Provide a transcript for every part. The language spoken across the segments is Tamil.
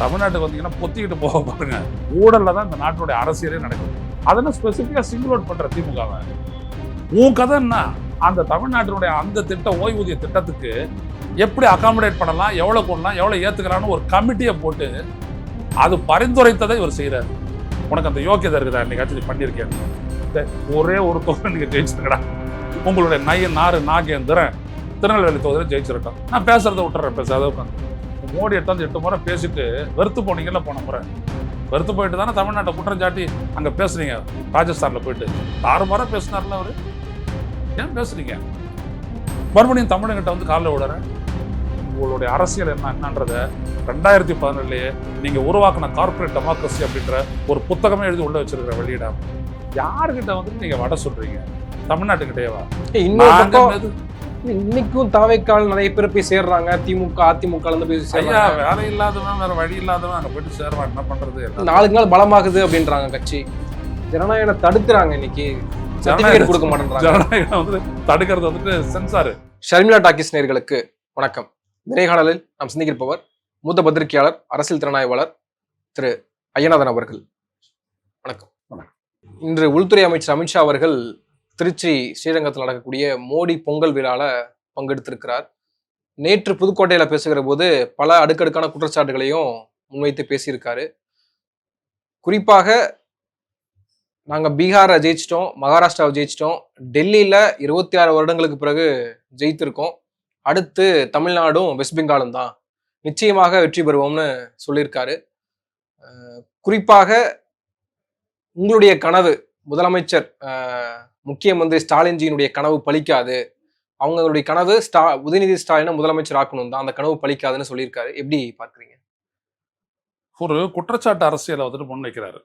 தமிழ்நாட்டுக்கு வந்தீங்கன்னா பொத்திக்கிட்டு போக பாருங்க. ஊழல்ல தான் இந்த நாட்டுடைய அரசியலே நடக்குது. அதெல்லாம் ஸ்பெசிஃபிக்கா சிங்கிள் அவுட் பண்ற திமுகவை. உன் கதை என்ன? அந்த தமிழ்நாட்டினுடைய அந்த ஓய்வூதிய திட்டத்துக்கு எப்படி அகாமடேட் பண்ணலாம், எவ்வளவு கொள்ளலாம், எவ்வளவு ஏத்துக்கலாம்னு ஒரு கமிட்டியை போட்டு அது பரிந்துரைத்ததை இவர் செய்யறாரு. உனக்கு அந்த யோக்கியதை இருக்குதா? இன்னைக்கு பண்ணியிருக்கேன். ஒரே ஒரு தொகை நீங்க ஜெயிச்சிருக்கடா. உங்களுடைய நாகேந்திரன் திருநெல்வேலி தொகுதியில் ஜெயிச்சிருக்கோம். நான் பேசுறதை விட்டுறேன். பேசாத உட்காந்து மோடி 8 முறை பேசிட்டு வெறுத்து போனீங்கல்ல. போன முறை வெறுத்து போயிட்டு தானே தமிழ்நாட்டை குற்றம் சாட்டி அங்கே பேசுறீங்க. ராஜஸ்தானில் போயிட்டு 6 முறை பேசினார்ல அவரு. ஏன் பேசுறீங்க? மறுபடியும் தமிழகிட்ட வந்து காலில் விடுற. உங்களுடைய அரசியல் என்னன்றத 2017 நீங்க உருவாக்கின கார்பரேட் டெமோக்ரஸி அப்படின்ற ஒரு புத்தகமே எழுதி உள்ள வச்சிருக்கிற வெளியிடாம யாருக்கிட்ட வந்து நீங்க வட சொல்றீங்க? தமிழ்நாட்டுக்கிட்டேவா? இன்னைக்கும் தாவைக்கால் நிறைய பேர் போய் சேர்றாங்க. திமுக அதிமுக போய் சேர்றாங்க. வேலை இல்லாதவன் வேற வழி இல்லாதவன் அங்க போயிட்டு சேர்வான். என்ன பண்றது? நாளுக்கு நாள் பலமாகுது அப்படின்றாங்க கட்சி. ஜனநாயகம் தடுக்கிறாங்க. இன்னைக்கு சர்டிபிகேட் கொடுக்க மாட்டேன்றாங்க. ஜனநாயகம் வந்து தடுக்கிறது வந்துட்டு சென்சார். ஷர்மிளா டாக்கிஸ் நேயர்களுக்கு வணக்கம். நேர்காணலில் நாம் சிந்திக்கிருப்பவர் மூத்த பத்திரிகையாளர், அரசியல் திறனாய்வாளர் திரு ஐயநாதன் அவர்கள். வணக்கம். இன்று உள்துறை அமைச்சர் அமித்ஷா அவர்கள் திருச்சி ஸ்ரீரங்கத்தில் நடக்கக்கூடிய மோடி பொங்கல் விழாவில் பங்கெடுத்திருக்கிறார். நேற்று புதுக்கோட்டையில் பேசுகிற போது பல அடுக்கடுக்கான குற்றச்சாட்டுகளையும் முன்வைத்து பேசியிருக்காரு. குறிப்பாக நாங்கள் பீகாரை ஜெயிச்சிட்டோம், மகாராஷ்டிராவை ஜெயிச்சிட்டோம், டெல்லியில் 26 வருடங்களுக்கு பிறகு ஜெயித்திருக்கோம், அடுத்து தமிழ்நாடும் வெஸ்ட் பெங்காலும் தான், நிச்சயமாக வெற்றி பெறுவோம்னு சொல்லியிருக்காரு. குறிப்பாக உங்களுடைய கனவு, முதலமைச்சர் முக்கிய மந்திரி ஸ்டாலின்ஜியினுடைய கனவு பலிக்காது, அவங்களுடைய கனவு உதயநிதி ஸ்டாலினை முதலமைச்சர் ஆக்கணும் தான், அந்த கனவு பலிக்காதுன்னு சொல்லியிருக்காரு. எப்படி பார்க்குறீங்க? ஒரு குற்றச்சாட்டு அரசியலை வந்துட்டு முன்வைக்கிறாரு.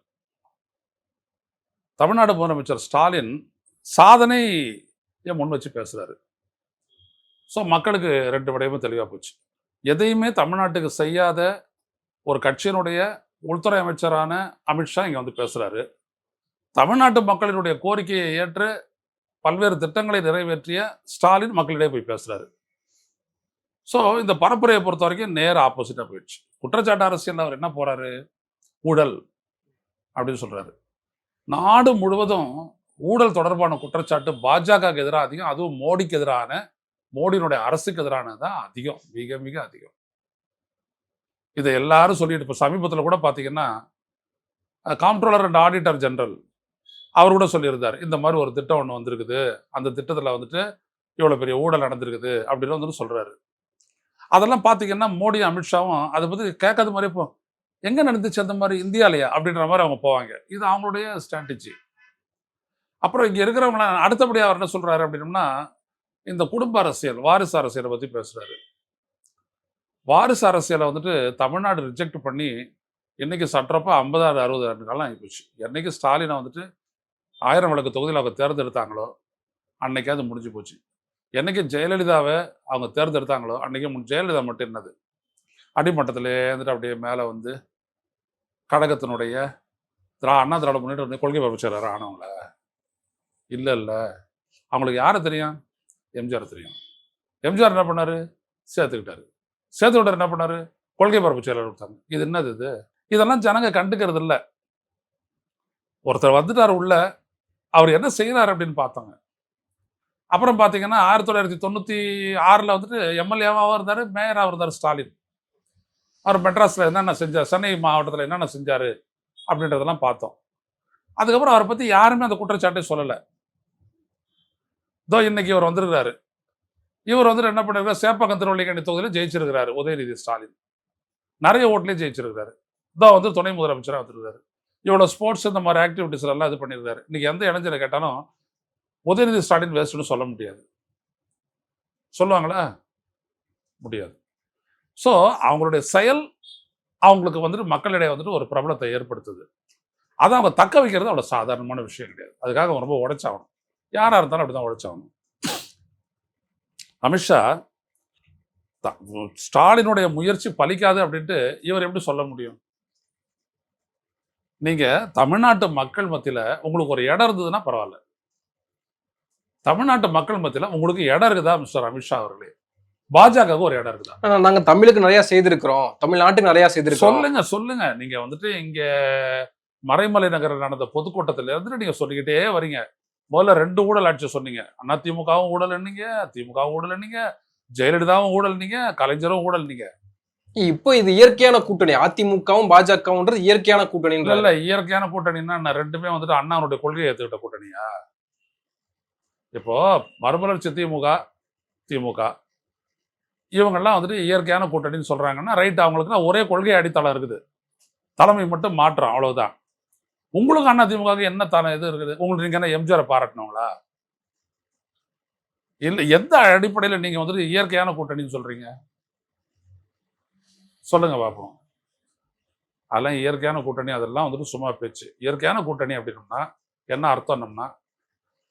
தமிழ்நாடு முதலமைச்சர் ஸ்டாலின் சாதனையை முன் வச்சு பேசுறாரு. ஸோ மக்களுக்கு 2 விடயமும் தெளிவாக போச்சு. எதையுமே தமிழ்நாட்டுக்கு செய்யாத ஒரு கட்சியினுடைய உள்துறை அமைச்சரான அமித்ஷா இங்கே வந்து பேசுறாரு. தமிழ்நாட்டு மக்களினுடைய கோரிக்கையை ஏற்று பல்வேறு திட்டங்களை நிறைவேற்றிய ஸ்டாலின் மக்களிடையே போய் பேசுறாரு. ஸோ இந்த பரப்புரையை பொறுத்த வரைக்கும் நேர ஆப்போசிட்டா போயிடுச்சு. குற்றச்சாட்டு அரசியல் அவர் என்ன போறாரு? ஊழல் அப்படின்னு சொல்றாரு. நாடு முழுவதும் ஊழல் தொடர்பான குற்றச்சாட்டு பாஜகவுக்கு எதிராக அதிகம், அதுவும் மோடிக்கு எதிரான, மோடியினுடைய அரசுக்கு எதிரானதான் அதிகம், மிக மிக அதிகம். இதை எல்லாரும் சொல்லிட்டு இப்போ சமீபத்தில் கூட பார்த்தீங்கன்னா காம்ப்ட்ரோலர் அண்ட் ஆடிட்டர் ஜெனரல் அவர் கூட சொல்லியிருந்தார், இந்த மாதிரி ஒரு திட்டம் ஒன்று வந்திருக்குது, அந்த திட்டத்தில் வந்துட்டு இவ்வளோ பெரிய ஊழல் நடந்திருக்குது அப்படின்னு வந்துட்டு சொல்றாரு. அதெல்லாம் பார்த்தீங்கன்னா மோடி அமித்ஷாவும் அதை பற்றி கேட்காத மாதிரி இப்போ எங்கே நடந்துச்சு அந்த மாதிரி இந்தியாலையா அப்படின்ற மாதிரி அவங்க போவாங்க. இது அவங்களுடைய ஸ்ட்ராட்டஜி. அப்புறம் இங்கே இருக்கிறவங்கள அடுத்தபடியாக அவர் என்ன சொல்றாரு அப்படின்னம்னா, இந்த குடும்ப அரசியல், வாரிசு அரசியலை பற்றி பேசுறாரு. வாரிசு அரசியலை வந்துட்டு தமிழ்நாடு ரிஜெக்ட் பண்ணி இன்னைக்கு சற்றப்ப 50-60 ஆண்டு காலம் ஆகிப்போச்சு. என்னைக்கு ஸ்டாலினை வந்துட்டு 1000 விளக்கு தொகுதியில் அவங்க தேர்ந்தெடுத்தாங்களோ அன்னைக்கு அது முடிஞ்சு போச்சு. என்னைக்கு ஜெயலலிதாவை அவங்க தேர்ந்தெடுத்தாங்களோ அன்னைக்கு ஜெயலலிதா மட்டும் என்னது அடிமட்டத்திலே வந்துட்டு அப்படியே மேலே வந்து கழகத்தினுடைய அண்ணா திராவிட முன்னேற்ற கொள்கை பரப்புச்சார் ஆனவங்கள இல்லை இல்லை, அவங்களுக்கு யாரை தெரியும்? எம்ஜிஆர் தெரியும். எம்ஜிஆர் என்ன பண்ணாரு? சேர்த்துக்கிட்டார் என்ன பண்ணாரு? கொள்கை பரப்பு செயலர் கொடுத்தாங்க. இது என்னது? இதெல்லாம் ஜனங்க கண்டுக்கிறது இல்லை. ஒருத்தர் வந்துட்டார் உள்ள, அவர் என்ன செய்யறாரு அப்படின்னு பார்த்தாங்க. அப்புறம் பார்த்தீங்கன்னா 1996 வந்துட்டு எம்எல்ஏவாகவும் இருந்தார், மேயராகவும் இருந்தார் ஸ்டாலின். அவர் மெட்ராஸில் என்னென்ன செஞ்சார், சென்னை மாவட்டத்தில் என்னென்ன செஞ்சார் அப்படின்றதெல்லாம் பார்த்தோம். அதுக்கப்புறம் அவரை பற்றி யாருமே அந்த குற்றச்சாட்டை சொல்லலை. இதோ இன்னைக்கு இவர் வந்திருக்கிறாரு. இவர் வந்துட்டு என்ன பண்ணிருக்காரு? சேப்பாக்கம் திருவள்ளிக்கேணி தொகுதியில் ஜெயிச்சிருக்கிறாரு உதயநிதி ஸ்டாலின். நிறைய ஓட்லேயே ஜெயிச்சிருக்கிறாரு. இதோ வந்து துணை முதலமைச்சராக வந்துருக்காரு. இவ்வளோ ஸ்போர்ட்ஸ் இந்த மாதிரி ஆக்டிவிட்டிஸ் எல்லாம் இது பண்ணியிருக்காரு. இன்னைக்கு எந்த இளைஞரை கேட்டாலும் உதயநிதி ஸ்டாலின் வேஸ்ட்னு சொல்ல முடியாது. சொல்லுவாங்களா? முடியாது. ஸோ அவங்களுடைய செயல் அவங்களுக்கு வந்துட்டு மக்களிடையே வந்துட்டு ஒரு பிரபலத்தை ஏற்படுத்துது. அதை அவங்க தக்க வைக்கிறது அவ்வளோ சாதாரணமான விஷயம் கிடையாது. அதுக்காக அவங்க ரொம்ப உழைச்சாகணும். யாராக இருந்தாலும் அப்படிதான் உழைச்சாகணும். அமித்ஷா ஸ்டாலினுடைய முயற்சி பலிக்காது அப்படின்ட்டு இவர் எப்படி சொல்ல முடியும்? நீங்க தமிழ்நாட்டு மக்கள் மத்தியில உங்களுக்கு ஒரு இடம் இருந்ததுன்னா பரவாயில்ல. தமிழ்நாட்டு மக்கள் மத்தியில உங்களுக்கு இடம் இருக்குதா மிஸ்டர் அமித்ஷா அவர்களே? பாஜகவுக்கு ஒரு இடம் இருக்குதா? ஆனா நாங்க தமிழுக்கு நிறைய செய்திருக்கிறோம், தமிழ்நாட்டுக்கு நிறைய செய்திருக்கிறோம். சொல்லுங்க. நீங்க வந்துட்டு இங்க மறைமலை நகரில் நடந்த பொதுக்கூட்டத்துல இருந்து நீங்க சொல்லிக்கிட்டே வரீங்க. முதல்ல 2 ஊழல் ஆட்சி சொன்னீங்க. அதிமுகவும் ஊழல் என்னீங்க, திமுகவும் ஊழல் என்னீங்க, ஜெயலலிதாவும் ஊழல் நீங்க, கலைஞரும் ஊழல் நீங்க. இப்போ இது இயற்கையான கூட்டணி, அதிமுகவும் பாஜகவும்ன்றது இயற்கையான கூட்டணி. இல்ல இயற்கையான கூட்டணின்னா ரெண்டுமே வந்துட்டு அண்ணாவுடைய கொள்கையை ஏத்துக்கிட்ட கூட்டணியா? இப்போ மறுமலர்ச்சி திமுக இவங்கெல்லாம் வந்துட்டு இயற்கையான கூட்டணின்னு சொல்றாங்கன்னா ரைட், அவங்களுக்குன்னா ஒரே கொள்கை அடித்தளம் இருக்குது, தலைமை மட்டும் மாற்றம், அவ்வளவுதான். உங்களுக்கு அண்ணா திமுக என்ன தலை இது இருக்குது? உங்களுக்கு நீங்க என்ன எம்ஜிஆரை பாராட்டணுங்களா? இல்ல எந்த அடிப்படையில் நீங்க வந்துட்டு இயற்கையான கூட்டணின்னு சொல்றீங்க? சொல்லுங்க பார்ப்போம். அதெல்லாம் இயற்கையான கூட்டணி, அதெல்லாம் வந்துட்டு சும்மா பேச்சு. இயற்கையான கூட்டணி அப்படின்னோம்னா என்ன அர்த்தம்னோம்னா,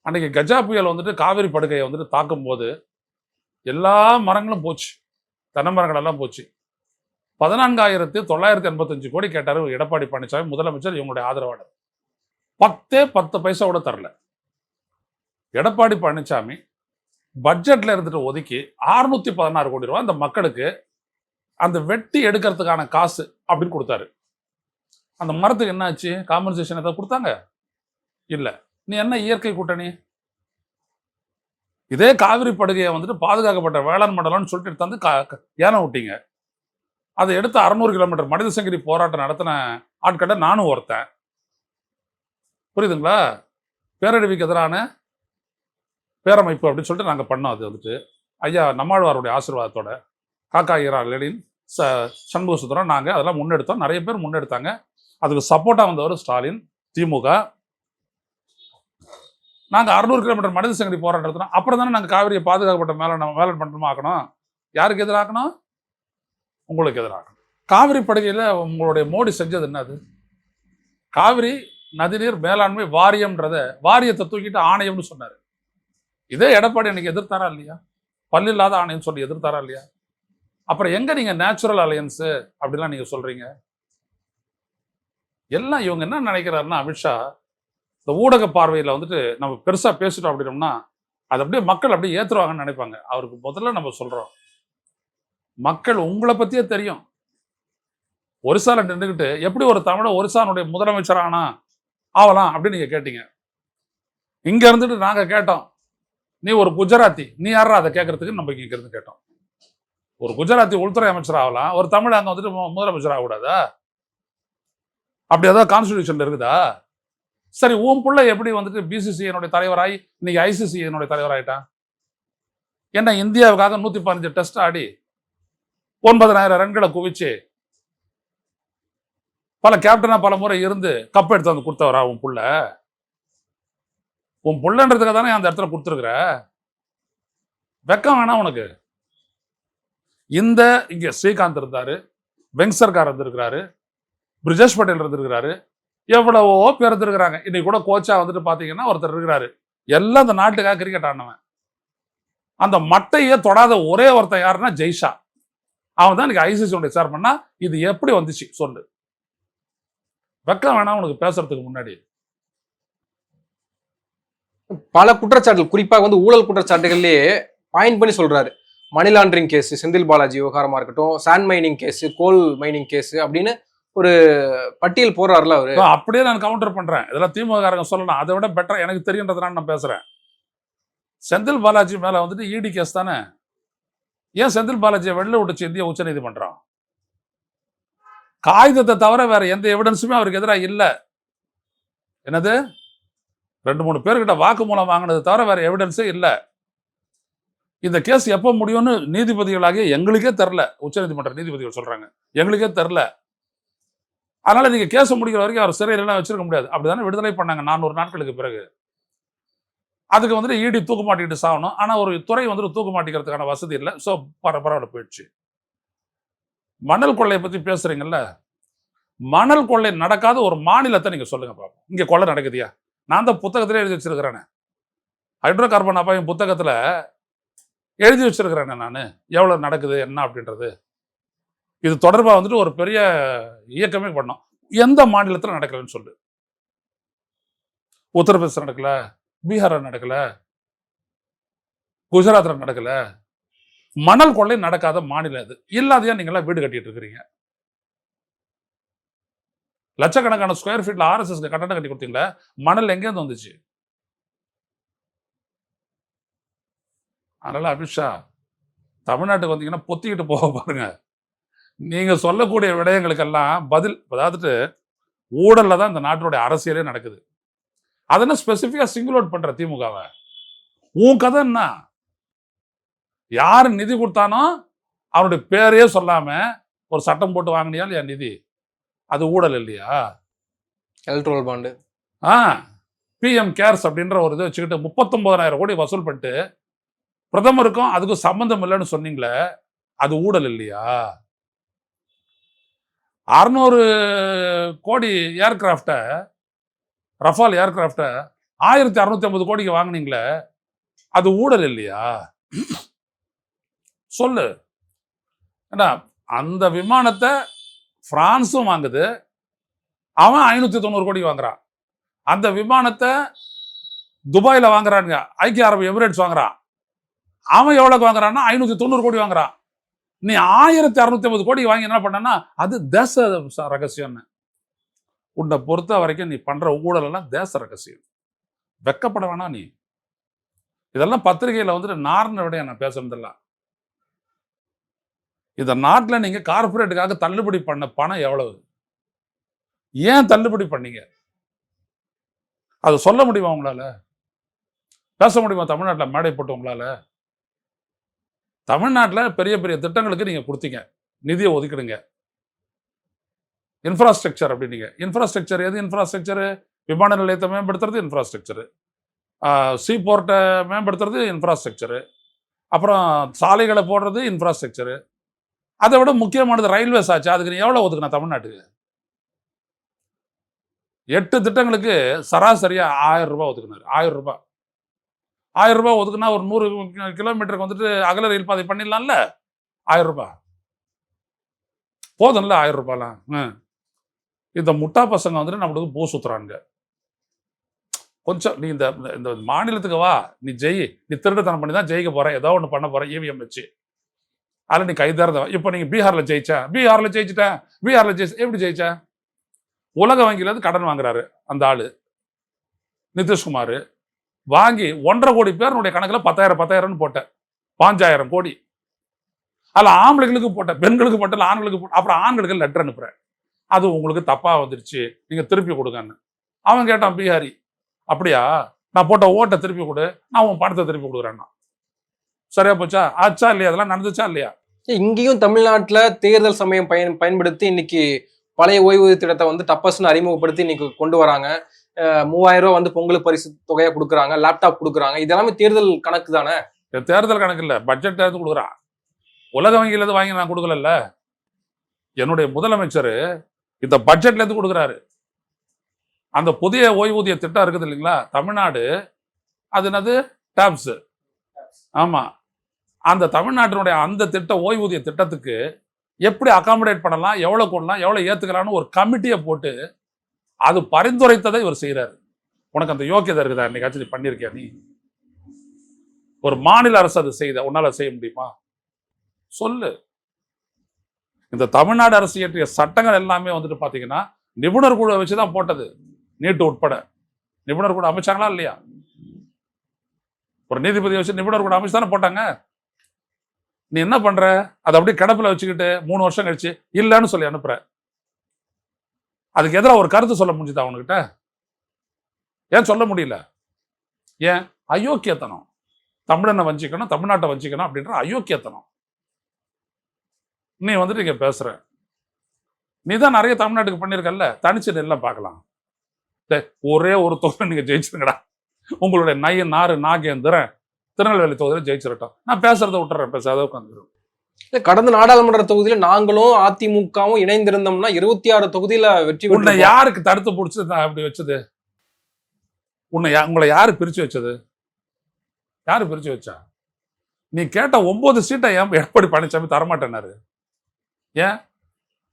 அன்னைக்கு கஜா புயல் வந்துட்டு காவிரி படுகையை வந்துட்டு தாக்கும் போது எல்லா மரங்களும் போச்சு, தென்னை மரங்கள் எல்லாம் போச்சு. 14,985 கோடி கேட்டாரு எடப்பாடி பழனிசாமி, முதலமைச்சர், இவங்களுடைய ஆதரவாளர். 10 பைசா கூட தரல. எடப்பாடி பழனிசாமி பட்ஜெட்ல இருந்துட்டு ஒதுக்கி 616 கோடி ரூபாய் அந்த மக்களுக்கு அந்த வெட்டி எடுக்கிறதுக்கான காசு அப்படின்னு கொடுத்தாரு. அந்த மரத்துக்கு என்ன ஆச்சு? காம்பன்சேஷன் ஏதாவது கொடுத்தாங்க? இல்ல. நீ என்ன இயற்கை கூட்டணி? இதே காவிரி படுகையை வந்துட்டு பாதுகாக்கப்பட்ட வேளாண் மண்டலம்னு சொல்லிட்டு தந்து ஏன விட்டீங்க. அதை எடுத்து 600 கிலோமீட்டர் மனித சங்கிலி போராட்டம் நடத்தின ஆட்களை நானும் ஒருத்தன். புரியுதுங்களா? பேரழிவுக்கு எதிரான பேரமைப்பு அப்படின்னு சொல்லிட்டு நாங்கள் பண்ணோம். அது வந்துட்டு ஐயா நம்மாழ்வாருடைய ஆசீர்வாதத்தோட காக்கா ஈரா லெனின் சண்முக சுந்தரம் நாங்கள் அதெல்லாம் முன்னெடுத்தோம். நிறைய பேர் முன்னெடுத்தாங்க. அதுக்கு சப்போர்ட்டாக வந்தவர் ஸ்டாலின், திமுக. நாங்கள் 600 கிலோமீட்டர் மனித சங்கிலி போராட்டம் நடத்தினோம். அப்புறம் தானே நாங்கள் காவிரியை பாதுகாக்கப்பட்ட வேளாண் மண்டலமாக ஆக்கணும். யாருக்கு எதிராக்கணும்? உங்களுக்கு எதிராகணும். காவிரி படுகையில் உங்களுடைய மோடி செஞ்சது என்னது? காவிரி நதிநீர் மேலாண்மை வாரியம்ன்றத வாரியத்தை தூக்கிட்டு ஆணையம்னு சொன்னார். இதே எடப்பாடி அன்னைக்கு எதிர்த்தாரா இல்லையா? பல்லில்லாத ஆணையம் சொல்லி எதிர்த்தாரா இல்லையா? அப்புறம் எங்க நீங்க நேச்சுரல் அலையன்ஸ் அப்படிலாம் நீங்க சொல்றீங்க? எல்லாம் இவங்க என்ன நினைக்கிறாருன்னா, அமித்ஷா இந்த ஊடக பார்வையில் வந்துட்டு நம்ம பெருசா பேசிட்டோம் அப்படின்னோம்னா அது அப்படியே மக்கள் அப்படியே ஏத்துருவாங்கன்னு நினைப்பாங்க. அவருக்கு முதல்ல நம்ம சொல்றோம், மக்கள் உங்களை பத்தியே தெரியும். ஒரிசால நின்றுக்கிட்டு எப்படி ஒரு தமிழ ஒரிசானுடைய முதலமைச்சர் ஆகலாம் அப்படின்னு நீங்க கேட்டீங்க. இங்க இருந்துட்டு நாங்க கேட்டோம், நீ ஒரு குஜராத்தி, நீ யாரா அதை கேட்கறதுக்கு நம்ம இங்க இருந்து கேட்டோம். ஒரு குஜராத்தி உள்துறை அமைச்சர் ஆகலாம், ஒரு தமிழ் அங்க வந்துட்டு முதலமைச்சர் ஆகக்கூடாதா? அப்படி ஏதாவது கான்ஸ்டிடியூஷன்ல இருக்குதா? சரி, உன் பிள்ளை எப்படி வந்துட்டு பிசிசிஐனுடைய தலைவராய் இன்னைக்கு ஐசிசிஐனுடைய தலைவராயிட்டான்? என்ன இந்தியாவுக்காக 115 டெஸ்ட் ஆடி 9,000 ரன்களை குவிச்சு பல கேப்டனா பல முறை இருந்து கப் எடுத்து வந்து கொடுத்தவரா உன் புள்ள? உன் புள்ளன்றதுக்காக தானே அந்த இடத்துல கொடுத்துருக்குற. வெக்கம் வேணாம் உனக்கு? இங்க ஸ்ரீகாந்த் இருந்தாரு, வெங்சர்கார் இருந்திருக்கிறாரு, பிரிஜேஷ் பட்டேல் இருந்திருக்கிறாரு, எவ்வளவோ பேர் இருந்திருக்கிறாங்க. இன்னைக்கு கூட கோச்சா வந்துட்டு பாத்தீங்கன்னா ஒருத்தர் இருக்கிறாரு, எல்லாம் இந்த நாட்டுக்காக கிரிக்கெட் ஆடினவன். அந்த மட்டையே தொடாத ஒரே ஒருத்தன் யாருன்னா ஜெய்ஷா. அவன் தான் இன்னைக்கு ஐசிசி சேர்மன்னா. இது எப்படி வந்துச்சு சொல்லு? வெக்கம் வேணாம் உனக்கு பேசுறதுக்கு முன்னாடி? பல குற்றச்சாட்டுகள், குறிப்பாக ஊழல் குற்றச்சாட்டுகள்லயே பாயிண்ட் பண்ணி சொல்றாரு. Money laundering case, Senthil Balaji விவகாரமா இருக்கட்டும், sand mining case, coal mining case அப்படின்னு ஒரு பட்டியல் போடுறாருல அவரு. அப்படியே நான் கவுண்டர் பண்றேன். இதெல்லாம் திமுக சொல்லலாம், அதை விட பெட்டரா எனக்கு தெரியுன்றதுனால நான் பேசுறேன். செந்தில் பாலாஜி மேல வந்துட்டு இடி கேஸ் தானே. ஏன் செந்தில் பாலாஜியை வெளில விட்டுச்சு இந்திய உச்ச நீதிமன்றம்? காகிதத்தை தவிர வேற எந்த எவிடன்ஸுமே அவருக்கு எதிராக இல்ல. என்னது, 2-3 பேர்கிட்ட வாக்குமூலம் வாங்கினது தவிர வேற எவிடன்ஸே இல்ல. இந்த கேஸ் எப்ப முடியும்னு நீதிபதிகளாக எங்களுக்கே தெரில. உச்ச நீதிமன்ற நீதிபதிகள் சொல்றாங்க எங்களுக்கே தெரில. அதனால நீங்க கேஸ் முடிக்கிற வரைக்கும் அவர் சிறையிலாம் வச்சிருக்க முடியாது. அப்படிதானே விடுதலை பண்ணாங்க 400 நாட்களுக்கு பிறகு. அதுக்கு வந்துட்டு இடி தூக்கு மாட்டிக்கிட்டு சாகணும். ஆனா ஒரு துறை வந்துட்டு தூக்கு மாட்டிக்கிறதுக்கான வசதி இல்லை. ஸோ பரவாயில்ல போயிடுச்சு. மணல் கொள்ளையை பத்தி பேசுறீங்கல்ல, மணல் கொள்ளை நடக்காத ஒரு மாநிலத்தை நீங்க சொல்லுங்க பாப்போம். இங்க கொள்ளை நடக்குதியா? நான் தான் புத்தகத்திலே எழுதி வச்சிருக்கிறேன். ஹைட்ரோ கார்பன் அபாயம் புத்தகத்துல எழுதி வச்சிருக்கிறேன் நான், எவ்வளவு நடக்குது என்ன அப்படின்றது. இது தொடர்பா வந்துட்டு ஒரு பெரிய இயக்கமே பண்ணோம். எந்த மாநிலத்தில் நடக்கலன்னு சொல்லு. உத்தரப்பிரதேச நடக்கல, பீகார் நடக்கல, குஜராத்ல நடக்கல, மணல் கொள்ளை நடக்காத மாநிலம் இது. இல்லாதையா நீங்களாம் வீடு கட்டிட்டு இருக்கிறீங்க. லட்சக்கணக்கான ஸ்கொயர் ஃபீட்ல RSS கட்டடம் கட்டி கொடுத்தீங்களா? மணல் எங்கேருந்து வந்துச்சு? அதனால அமித்ஷா தமிழ்நாட்டுக்கு வந்தீங்கன்னா பொத்திக்கிட்டு போக பாருங்க. நீங்க சொல்லக்கூடிய விடயங்களுக்கெல்லாம் பதில், அதாவது ஊழல்ல தான் இந்த நாட்டினுடைய அரசியலே நடக்குது. அதெல்லாம் ஸ்பெசிஃபிக்கா சிங்கிள் அவுட் பண்ற திமுகவை. உன் கதை என்ன? யாரு நிதி கொடுத்தானோ அவனுடைய பேரையே சொல்லாம ஒரு சட்டம் போட்டு வாங்கினியா இல்லையா நிதி? அது ஊழல் இல்லையா? எலக்ட்ரல் பாண்டு, PM கேர்ஸ் அப்படின்ற ஒரு இதை வச்சுக்கிட்டு 39,000 கோடி வசூல் பண்ணிட்டு பிரதமருக்கும் அதுக்கும் சம்பந்தம் இல்லைன்னு சொன்னீங்களே, அது ஊழல் இல்லையா? 600 கோடி ஏர்கிராப்ட, ரஃபால் ஏர்கிராப்ட 1650 கோடிக்கு வாங்கினீங்களே, அது ஊழல் இல்லையா? சொல்லு. ஏன்னா அந்த விமானத்தை பிரான்ஸும் வாங்குது, அவன் 590 கோடிக்கு வாங்குறான். அந்த விமானத்தை துபாயில வாங்குறானுங்க, ஐக்கிய அரபு எமிரேட்ஸ் வாங்குறான், அவன் எவ்வளவுக்கு வாங்குறான்னா 590 கோடி வாங்குறான். நீ 1650 கோடி வாங்கி என்ன பண்ணனா அது தேச ரகசியம். உன்னை பொறுத்த வரைக்கும் நீ பண்ற ஊழல் எல்லாம் தேச ரகசியம். வெக்கப்பட வேணாம் நீ. இதெல்லாம் பத்திரிகையில வந்துட்டு நார்ன விட நான் பேசுறதெல்லாம். இந்த நாட்டில் நீங்க கார்பரேட்டுக்காக தள்ளுபடி பண்ண பணம் எவ்வளவு? ஏன் தள்ளுபடி பண்ணீங்க? அது சொல்ல முடியுமா உங்களால? பேச முடியுமா தமிழ்நாட்டில் மேடை போட்டு உங்களால? தமிழ்நாட்டில் பெரிய பெரிய திட்டங்களுக்கு நீங்க கொடுத்தீங்க, நிதியை ஒதுக்கிடுங்க. இன்ஃப்ராஸ்ட்ரக்சர் அப்படின்னீங்க. இன்ஃப்ராஸ்ட்ரக்சர் எது? இன்ஃப்ராஸ்ட்ரக்சர் விமான நிலையத்தை மேம்படுத்துறது இன்ஃப்ராஸ்ட்ரக்சரு, சீ போர்ட்டை மேம்படுத்துறது இன்ஃப்ராஸ்ட்ரக்சரு, அப்புறம் சாலைகளை போடுறது இன்ஃப்ராஸ்ட்ரக்சரு. அதை விட முக்கியமானது ரயில்வேஸ் ஆச்சு. அதுக்கு நீ எவ்வளவு ஒதுக்குன தமிழ்நாட்டுக்கு? 8 திட்டங்களுக்கு சராசரியா 1000 ரூபாய் ஒதுக்குனாரு. 1000 ரூபாய். 1000 ரூபாய் ஒதுக்குனா ஒரு 100 கிலோமீட்டருக்கு வந்துட்டு அகல ரயில் பாதை பண்ணிடலாம்ல. 1000 ரூபாய் போதும்ல. 1000 ரூபாய்லாம் இந்த முட்டா பசங்க வந்துட்டு நம்மளுக்கு பூ சுத்துறானுங்க. கொஞ்சம் நீ இந்த மாநிலத்துக்கு வா, நீ ஜெயி, நீ திருட்டுத்தனம் பண்ணி தான் ஜெயிக்க போற, ஏதோ ஒன்று பண்ண போற EVM வச்சு. அதில் நீ கைதாரத. இப்போ நீங்க பீகார்ல ஜெயிச்சேன், பீகார்ல ஜெயிச்சுட்டேன், பீகார்ல ஜெயிச்சு எப்படி ஜெயிச்சேன்? உலக வங்கியில இருந்து கடன் வாங்குறாரு அந்த ஆளு நிதிஷ்குமார். வாங்கி 1.5 கோடி பேருடைய கணக்குல 10,000 போட்டேன், 5,000 கோடி. அதில் ஆம்பளைகளுக்கு போட்டேன், பெண்களுக்கு போட்டேன், ஆண்களுக்கு போட்டேன். அப்புறம் ஆண்களுக்கு லெட்டர் அனுப்புறேன், அது உங்களுக்கு தப்பா வந்துருச்சு, நீங்க திருப்பி கொடுங்கன்னு. அவன் கேட்டான் பீகாரி, அப்படியா, நான் போட்ட ஓட்டை திருப்பி கொடு, நான் உன் பணத்தை திருப்பி கொடுக்குறேன்னா. சரியா போச்சா? ஆச்சா இல்லையா? அதெல்லாம் நடந்துச்சா இல்லையா? இங்கேயும் தமிழ்நாட்டுல தேர்தல் சமயம் பயன்படுத்தி இன்னைக்கு பழைய ஓய்வூதிய திட்டத்தை வந்து டப்பஸ்ன்னு அறிமுகப்படுத்தி இன்னைக்கு கொண்டு வராங்க. 3000 ரூபாய் வந்து பொங்கல் பரிசு தொகையா கொடுக்குறாங்க, லேப்டாப் கொடுக்குறாங்க. இதெல்லாமே தேர்தல் கணக்கு தானே? தேர்தல் கணக்கு இல்ல, பட்ஜெட் எடுத்து கொடுக்குறான். உலக வங்கியில இருந்து வாங்கி நான் கொடுக்கல. என்னுடைய முதலமைச்சர் இந்த பட்ஜெட்ல இருந்து கொடுக்குறாரு. அந்த புதிய ஓய்வூதிய திட்டம் இருக்குது இல்லைங்களா தமிழ்நாடு, அது என்னது டாப்ஸ். ஆமா, அந்த தமிழ்நாட்டினுடைய அந்த திட்ட ஓய்வூதிய திட்டத்துக்கு எப்படி அகாமடேட் பண்ணலாம், எவ்வளவு கொள்ளலாம், எவ்வளவு ஏத்துக்கலாம்னு ஒரு கமிட்டியை போட்டு அது பரிந்துரைத்ததை இவர் செய்யறாரு. உனக்கு அந்த யோக்கியதை இருக்குதா? என்னைக்காச்சும் நீ பண்ணிருக்கியா? நீ ஒரு மாநில அரசு அது செய்த, உன்னால செய்ய முடியுமா? சொல்லு. இந்த தமிழ்நாடு அரசு இயற்றிய சட்டங்கள் எல்லாமே வந்துட்டு பாத்தீங்கன்னா நிபுணர் குழு வச்சுதான் போட்டது, நீட்டு உட்பட. நிபுணர் குழு அமைச்சாங்களா இல்லையா? ஒரு நீதிபதியை வச்சு நிபுணர் கூட அமைச்சு தானே போட்டாங்க. நீ என்ன பண்ற? அதை அப்படியே கிடப்புல வச்சுக்கிட்டு 3 வருஷம் கழிச்சு இல்லைன்னு சொல்லி அனுப்புற. அதுக்கு எதிராக ஒரு கருத்து சொல்ல முடிஞ்சுதா அவனுக்கிட்ட? ஏன் சொல்ல முடியல? ஏன்? அயோக்கியத்தனம். தமிழனை வஞ்சிக்கணும், தமிழ்நாட்டை வஞ்சிக்கணும் அப்படின்ற அயோக்கியத்தனம். நீ வந்துட்டு இங்க பேசுற, நீ தான் நிறைய தமிழ்நாட்டுக்கு பண்ணிருக்கல, தனிச்சு நெல்ல பார்க்கலாம். ஒரே ஒரு தொகுதி நீங்க ஜெயிச்சிருங்கடா, உங்களுடைய நய நாறு நாகேந்திரன் திருநெல்வேலி தொகுதியில ஜெயிச்சிருட்டோம், நான் பேசுறதை விட்டுறேன், பேசாத உட்காந்துரும். கடந்த நாடாளுமன்ற தொகுதியில நாங்களும் அதிமுகவும் இணைந்திருந்தோம்னா 26 தொகுதியில வெற்றி. உன்னை யாருக்கு தடுத்து பிடிச்சது அப்படி வச்சது? உங்களை யாரு பிரிச்சு வச்சது? யாரு பிரிச்சு வச்சா? நீ கேட்ட 9 சீட்டை ஏன் எடப்பாடி பழனிசாமி தரமாட்டேன்னாரு? ஏன்?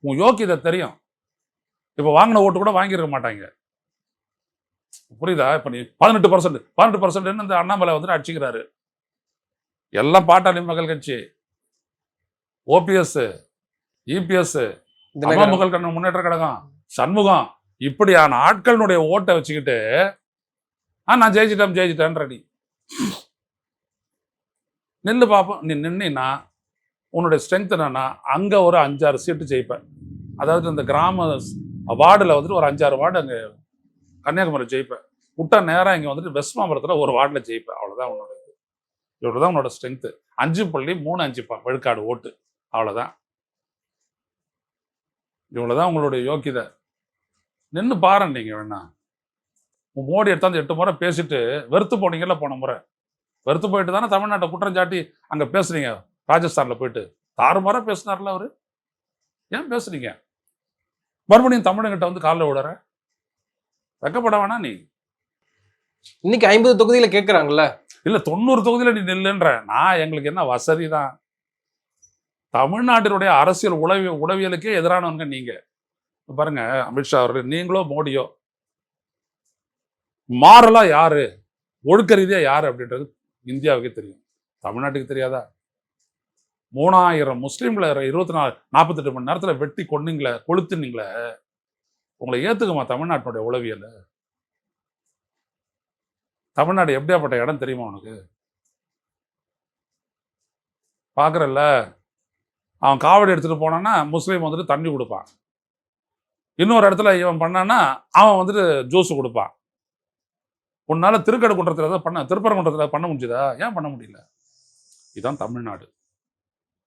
உன் யோக்கியதை தெரியும். இப்ப வாங்கின ஓட்டு கூட வாங்கிருக்க மாட்டாங்க. புரியுதா? இப்ப நீ 18% இந்த அண்ணாமலை வந்துட்டு அடிச்சுக்கிறாரு. எல்லாம் பாட்டாளி மக்கள் கட்சி, ஓபிஎஸ், இபிஎஸ், அம்மா மக்கள் கண்ணு முன்னேற்ற கழகம், சண்முகம், இப்படியான ஆட்களுடைய ஓட்டை வச்சுக்கிட்டு நான் ஜெயிச்சிட்டேன்ற நீ நில்லு பார்ப்போம். நீ நின்னா உன்னுடைய ஸ்ட்ரென்த் என்னன்னா அங்க ஒரு 5-6 சீட்டு ஜெயிப்பேன். அதாவது இந்த கிராம வார்டுல வந்துட்டு ஒரு 5-6 வார்டு அங்க கன்னியாகுமரி ஜெயிப்பேன். விட்டா நேரம் இங்க வந்துட்டு வெஸ்ட் மாம்பலத்துல ஒரு வார்டுல ஜெயிப்பேன். அவ்வளவுதான் உன்னோட இவ்வளவுதான் உன்னோட ஸ்ட்ரென்த். 5.35 விழுக்காடு ஓட்டு, அவ்வளவுதான். இவ்வளவுதான் உங்களுடைய யோக்கியதை. நின்று பாருங்க. நீங்க வேணா மோடி எடுத்தாந்து 8 முறை பேசிட்டு வெறுத்து போனீங்கல்ல. போன முறை வெறுத்து போயிட்டு தானே தமிழ்நாட்டை குற்றம் சாட்டி அங்க பேசுறீங்க. ராஜஸ்தான்ல போயிட்டு தாறுமாறா பேசினார்ல அவரு. ஏன் பேசுறீங்க? மறுபடியும் தமிழங்கிட்ட வந்து காலில் விடுற. வெக்கப்பட வேணா நீ. இன்னைக்கு 50 தொகுதியில கேட்கறாங்கல்ல. இல்ல 90 தொகுதியில நீ நில்லுன்ற. நான் எங்களுக்கு என்ன வசதி தான். தமிழ்நாட்டினுடைய அரசியல் உளவியலுக்கே எதிரானவங்க நீங்க. பாருங்க, அமித்ஷா அவர்கள், நீங்களோ மோடியோ மாறலா யாரு, ஒழுக்க ரீதியா யாரு அப்படின்றது இந்தியாவுக்கே தெரியும். தமிழ்நாட்டுக்கு தெரியாதா? 3000 முஸ்லீம்களை 48 மணி நேரத்துல வெட்டி கொன்னீங்களே, கொளுத்துனீங்களே. உங்களை ஏத்துக்குமா தமிழ்நாட்டினுடைய உளவியல்? தமிழ்நாடு எப்படியாப்பட்ட இடம் தெரியுமா உனக்கு? பாக்குறல்ல, அவன் காவடி எடுத்துட்டு போனான்னா முஸ்லீம் வந்துட்டு தண்ணி கொடுப்பான். இன்னொரு இடத்துல இவன் பண்ணான்னா அவன் வந்துட்டு ஜூஸ் கொடுப்பான். உன்னால திருக்கடைக்குன்றத்துல ஏதாவது பண்ண, திருப்பரங்குன்றத்துல பண்ண முடிஞ்சதா? ஏன் பண்ண முடியல? இதுதான் தமிழ்நாடு.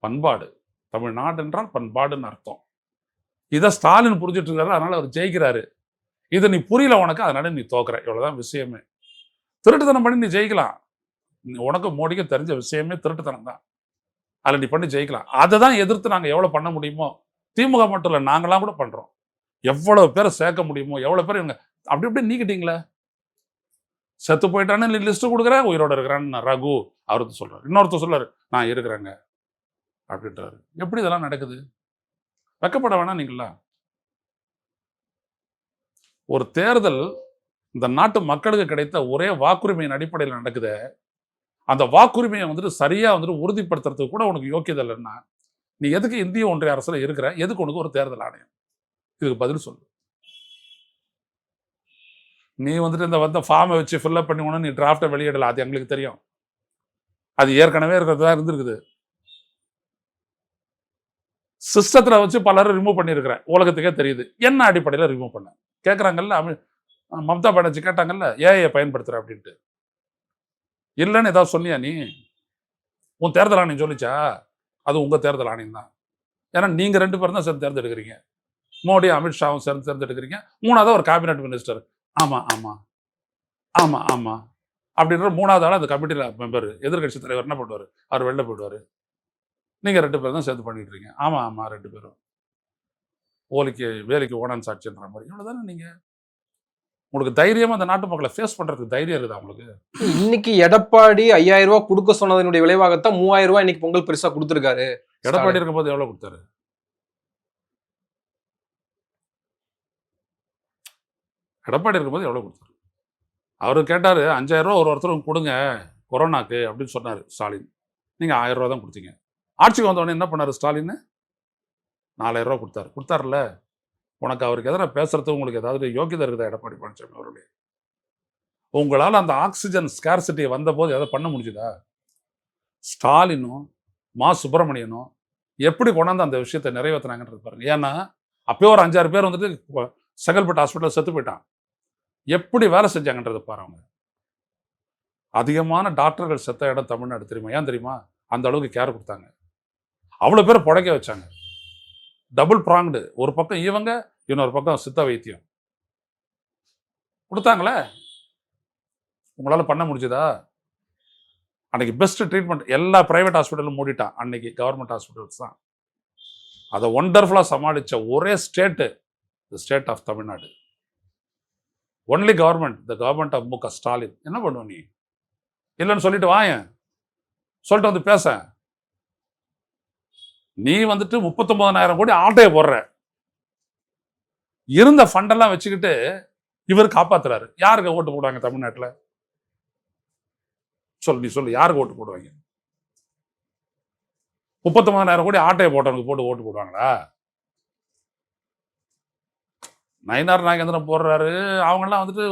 பண்பாடு. தமிழ்நாடு என்றால் பண்பாடுன்னு அர்த்தம். இதை ஸ்டாலின் புரிஞ்சுட்டு இருக்காரு, அதனால அவர் ஜெயிக்கிறாரு. இதை நீ புரியல உனக்கு, அதனால நீ தோக்குற. இவ்வளவுதான் விஷயமே. திருட்டுத்தனம் பண்ணி நீ ஜெயிக்கலாம். உனக்கு மோடிக்கு தெரிஞ்ச விஷயமே திருட்டுத்தனம் தான். அதில் நீ பண்ணி ஜெயிக்கலாம். அதை தான் எதிர்த்து நாங்கள் எவ்வளோ பண்ண முடியுமோ, திமுக மட்டும் இல்லை, நாங்களாம் கூட பண்றோம். எவ்வளவு பேரை சேர்க்க முடியுமோ, எவ்வளவு பேர் இவங்க அப்படி இப்படி நீக்கிட்டீங்களே. செத்து போயிட்டான்னு நீ லிஸ்ட் கொடுக்குறேன், உயிரோட இருக்கிறான்னு ரகு அவருக்கு சொல்றாரு. இன்னொருத்தர் சொல்றாரு நான் இருக்கிறேங்க அப்படின்றாரு. எப்படி இதெல்லாம் நடக்குது? வெக்கப்பட வேணாம் நீங்களா? ஒரு தேர்தல் இந்த நாட்டு மக்களுக்கு கிடைத்த ஒரே வாக்குரிமையின் அடிப்படையில் நடக்குது. அந்த வாக்குரிமையை வந்துட்டு சரியா வந்துட்டு உறுதிப்படுத்துறதுக்கு கூட உனக்கு யோக்கியதை இல்லைன்னா நீ எதுக்கு இந்திய ஒன்றிய அரசுல இருக்கிற? எதுக்கு உனக்கு ஒரு தேர்தல் ஆணையம்? இதுக்கு பதில் சொல்லு. நீ வந்துட்டு இந்த வந்த ஃபார்மை வச்சு ஃபில்அப் பண்ணி ஒன்று நீ டிராஃப்டை வெளியிடல, அது எங்களுக்கு தெரியும். அது ஏற்கனவே இருக்கிறதா இருந்திருக்குது. சிஸ்டத்துல வச்சு பலரும் ரிமூவ் பண்ணியிருக்கிறேன், உலகத்துக்கே தெரியுது. என்ன அடிப்படையில் ரிமூவ் பண்ண கேட்குறாங்கல்ல. மம்தா பானர்ஜி கேட்டாங்கல்ல, ஏஐ பயன்படுத்துற அப்படின்ட்டு. இல்லைன்னு ஏதாவது சொன்னியா நீ? உன் தேர்தல் ஆணையம் சொல்லிச்சா? அது உங்க தேர்தல் ஆணையம் தான். ஏன்னா நீங்க 2 பேரும் தான் சேர்ந்து தேர்ந்தெடுக்கிறீங்க. மோடி அமித்ஷாவும் சேர்ந்து தேர்ந்தெடுக்கிறீங்க. 3வது ஒரு கேபினட் மினிஸ்டர். ஆமா ஆமா ஆமா ஆமா அப்படின்ற 3வது ஆள் அந்த கமிட்டியில் மெம்பர். எதிர்கட்சி தலைவர் என்ன பண்ணுவார்? அவர் வெளில போயிடுவார். நீங்க 2 பேரும் தான் சேர்ந்து பண்ணிட்டு இருக்கீங்க. ஆமா ஆமா 2 பேரும் ஓலிக்கு வேலைக்கு ஓனான் சாட்சின்ற மாதிரி. இவ்வளவுதானே நீங்க. உங்களுக்கு தைரியமா அந்த நாட்டு மக்களை ஃபேஸ் பண்றதுக்கு தைரியம் இருக்குதா உங்களுக்கு? இன்னைக்கு எடப்பாடி 5000 ரூபாய் கொடுக்க சொன்னதனுடைய விளைவாகத்தான் 3000 ரூபாய் இன்னைக்கு பொங்கல் பரிசா கொடுத்திருக்காரு. எடப்பாடி இருக்கும்போது எவ்வளவு கொடுத்தாரு? எடப்பாடி இருக்கும்போது எவ்வளவு கொடுத்தாரு? அவரு கேட்டாரு 5000 ரூபா ஒருத்தருக்கு கொடுங்க கொரோனாக்கு அப்படின்னு சொன்னாரு ஸ்டாலின். நீங்க 1000 ரூபா தான் கொடுத்தீங்க. ஆட்சிக்கு வந்தவொடனே என்ன பண்ணாரு ஸ்டாலின்? 4000 ரூபா கொடுத்தாரு. கொடுத்தாருல. உனக்கு அவருக்கு எதிராக பேசுறது உங்களுக்கு ஏதாவது யோக்கியதை இருக்குதா எடப்பாடி பழனிசாமி அவருடைய? உங்களால் அந்த ஆக்சிஜன் ஸ்கார்சிட்டி வந்த போது எதை பண்ண முடிஞ்சுதா? ஸ்டாலினும் மா சுப்பிரமணியனும் எப்படி கொண்டாந்து அந்த விஷயத்தை நிறைவேற்றினாங்கன்றது பாருங்க. ஏன்னா அப்பயே ஒரு 5-6 பேர் வந்துட்டு செங்கல்பட்டு ஹாஸ்பிட்டல் செத்து போயிட்டான். எப்படி வேலை செஞ்சாங்கன்றது பாருங்க. அதிகமான டாக்டர்கள் செத்த இடம் தமிழ்நாடு தெரியுமா? ஏன் தெரியுமா? அந்த அளவுக்கு கேர் கொடுத்தாங்க. அவ்வளவு பேர் புடைக்க வச்சாங்க. டபுள் ப்ராங்டு. ஒரு பக்கம் இவங்க, இன்னொரு பக்கம் சித்த வைத்தியம் கொடுத்தாங்களே. உங்களால பண்ண முடிஞ்சதா? அன்னைக்கு பெஸ்ட் ட்ரீட்மெண்ட் எல்லா பிரைவேட் ஹாஸ்பிட்டலும் மூடிட்டான். அன்னைக்கு கவர்மெண்ட் ஹாஸ்பிட்டல்ஸ் தான். அதை ஒண்டர்ஃபுல்லா சமாளிச்ச ஒரே state the state of Tamil Nadu. Only government, the government of M K. Stalin. என்ன பண்ணுவ நீ? இல்லைன்னு சொல்லிட்டு வாயேன், சொல்லிட்டு வந்து பேச. நீ வந்துட்டு 39,000 கோடி ஆட்டையை போடுற. இருந்த ஃபண்டெல்லாம் வச்சுக்கிட்டு இவர் காப்பாத்துறாரு. யாருக்கு ஓட்டு போடுவாங்க தமிழ்நாட்டில்? சொல்லு, நீ சொல்லு, யாருக்கு ஓட்டு போடுவாங்க? 39,000 கோடி ஆட்டையை போட்டவனுக்கு போட்டு ஓட்டு போடுவாங்களா? நயினார் நாகேந்திரன் போடுறாரு, அவங்கெல்லாம் வந்துட்டு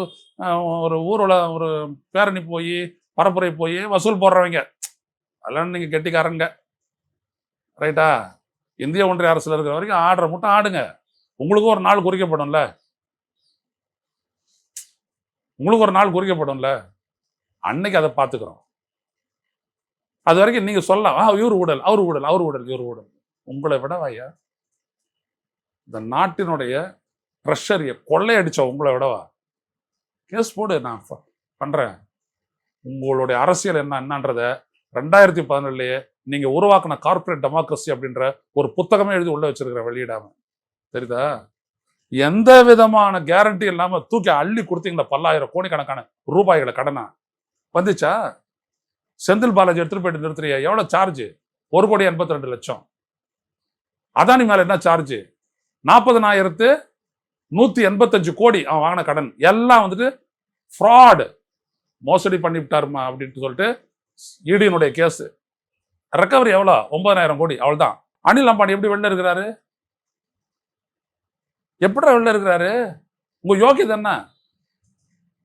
ஒரு ஊர்வலம், ஒரு பேரணி போய், பரப்புரை போய் வசூல் போடுறவங்க. அதெல்லாம் நீங்க கெட்டிக்காரங்க, ரைட்டா? இந்திய ஒன்றிய அரசுல இருக்கிற வரைக்கும் ஆடுற மட்டும் ஆடுங்க. உங்களுக்கும் ஒரு நாள் குறிக்கப்படும்ல, உங்களுக்கு ஒரு நாள் குறிக்கப்படும்ல. அன்னைக்கு அதை பார்த்துக்கிறோம். அது வரைக்கும் நீங்க சொல்லலாம், இவர் ஊழல், அவர் ஊழல், அவர் ஊழல், இவர் ஊழல். உங்களை விட ஐயா இந்த நாட்டினுடைய ட்ரெஷரியை கொள்ளையடிச்ச உங்களை விடவா? கேஸ் போடு, நான் பண்றேன். உங்களுடைய அரசியல் என்னன்றத 2017 நீங்க உருவாக்கின கார்பரேட் டெமோக்ரஸி அப்படின்ற ஒரு புத்தகமே எழுதி உள்ள வச்சிருக்கிற, வெளியிடாம. தெரியுதா? எந்த விதமான கேரண்டி இல்லாம தூக்கி அள்ளி கொடுத்தீங்களா 10,000 கோடிக்கணக்கான ரூபாய்களை கடனா வந்துச்சா? செந்தில் பாலாஜி எடுத்துட்டு போயிட்டு நிறுத்துறியா? எவ்வளவு சார்ஜ்? 1,82,00,000. அதானி மேல என்ன சார்ஜ்? 40,185 கோடி அவன் வாங்கின கடன் எல்லாம் வந்துட்டு ஃப்ராடு, மோசடி பண்ணிவிட்டாருமா அப்படின்னு சொல்லிட்டு இடியினுடைய கேஸ். ரெக்கவரி எவ்வளோ? 9,000 கோடி. அவ்வளவுதான். அனில் அம்பானி எப்படி வெளில இருக்கிறாரு? எப்படி வெளில இருக்கிறாரு? உங்க யோகியது என்ன?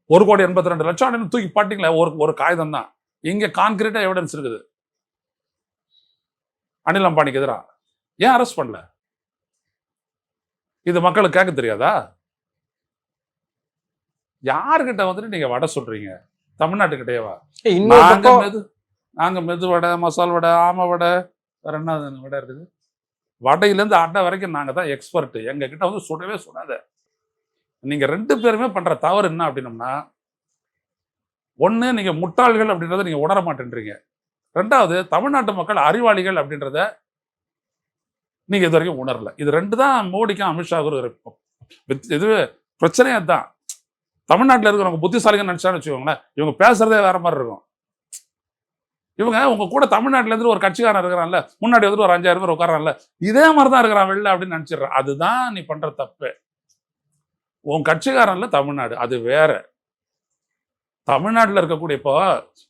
1,82,00,000 தூக்கி பாட்டீங்களா? ஒரு காகிதம் தான். இங்க கான்கிரீட்டா எவிடன்ஸ் இருக்குது அனில் அம்பானிக்கு எதிராக. ஏன் அரெஸ்ட் பண்ணல? இது மக்களுக்கு கேட்க தெரியாதா? யாருக்கிட்ட வந்துட்டு நீங்க வடை சொல்றீங்க? தமிழ்நாட்டுக்கிட்டேவா? நாங்க மெது வடை, மசால் வடை, ஆம வடை, வேற என்ன வடை இருக்குது? வடையிலேருந்து அடை வரைக்கும் நாங்க தான் எக்ஸ்பர்ட். எங்க கிட்ட வந்து சுடவே சுடாத. நீங்க 2 பேருமே பண்ற தவறு என்ன அப்படின்னம்னா, ஒண்ணு, நீங்க முட்டாள்கள் அப்படின்றத நீங்க உணர மாட்டேன்றீங்க. 2வது, தமிழ்நாட்டு மக்கள் அறிவாளிகள் அப்படின்றத நீங்க இது வரைக்கும் உணரல. இது 2 தான் மோடிக்கும் அமித்ஷாவுக்கும் இதுவே பிரச்சனையே தான். தமிழ்நாட்டில் இருக்கிறவங்க புத்திசாலிங்கன்னு நினைச்சான்னு வச்சுக்கோங்களேன், இவங்க பேசுறதே வேற மாதிரி இருக்கும். இவங்க உங்க கூட தமிழ்நாட்டில இருந்து ஒரு கட்சிக்காரன் இருக்கிறான்ல, முன்னாடி வந்துட்டு ஒரு 5,000 பேர் உட்காரான்ல, இதே மாதிரி தான் இருக்கிறான் வெளில அப்படின்னு நினைச்சிடுறான். அதுதான் நீ பண்ற தப்பு. உன் கட்சிக்காரன்ல தமிழ்நாடு அது வேற. தமிழ்நாட்டில் இருக்கக்கூடிய இப்போ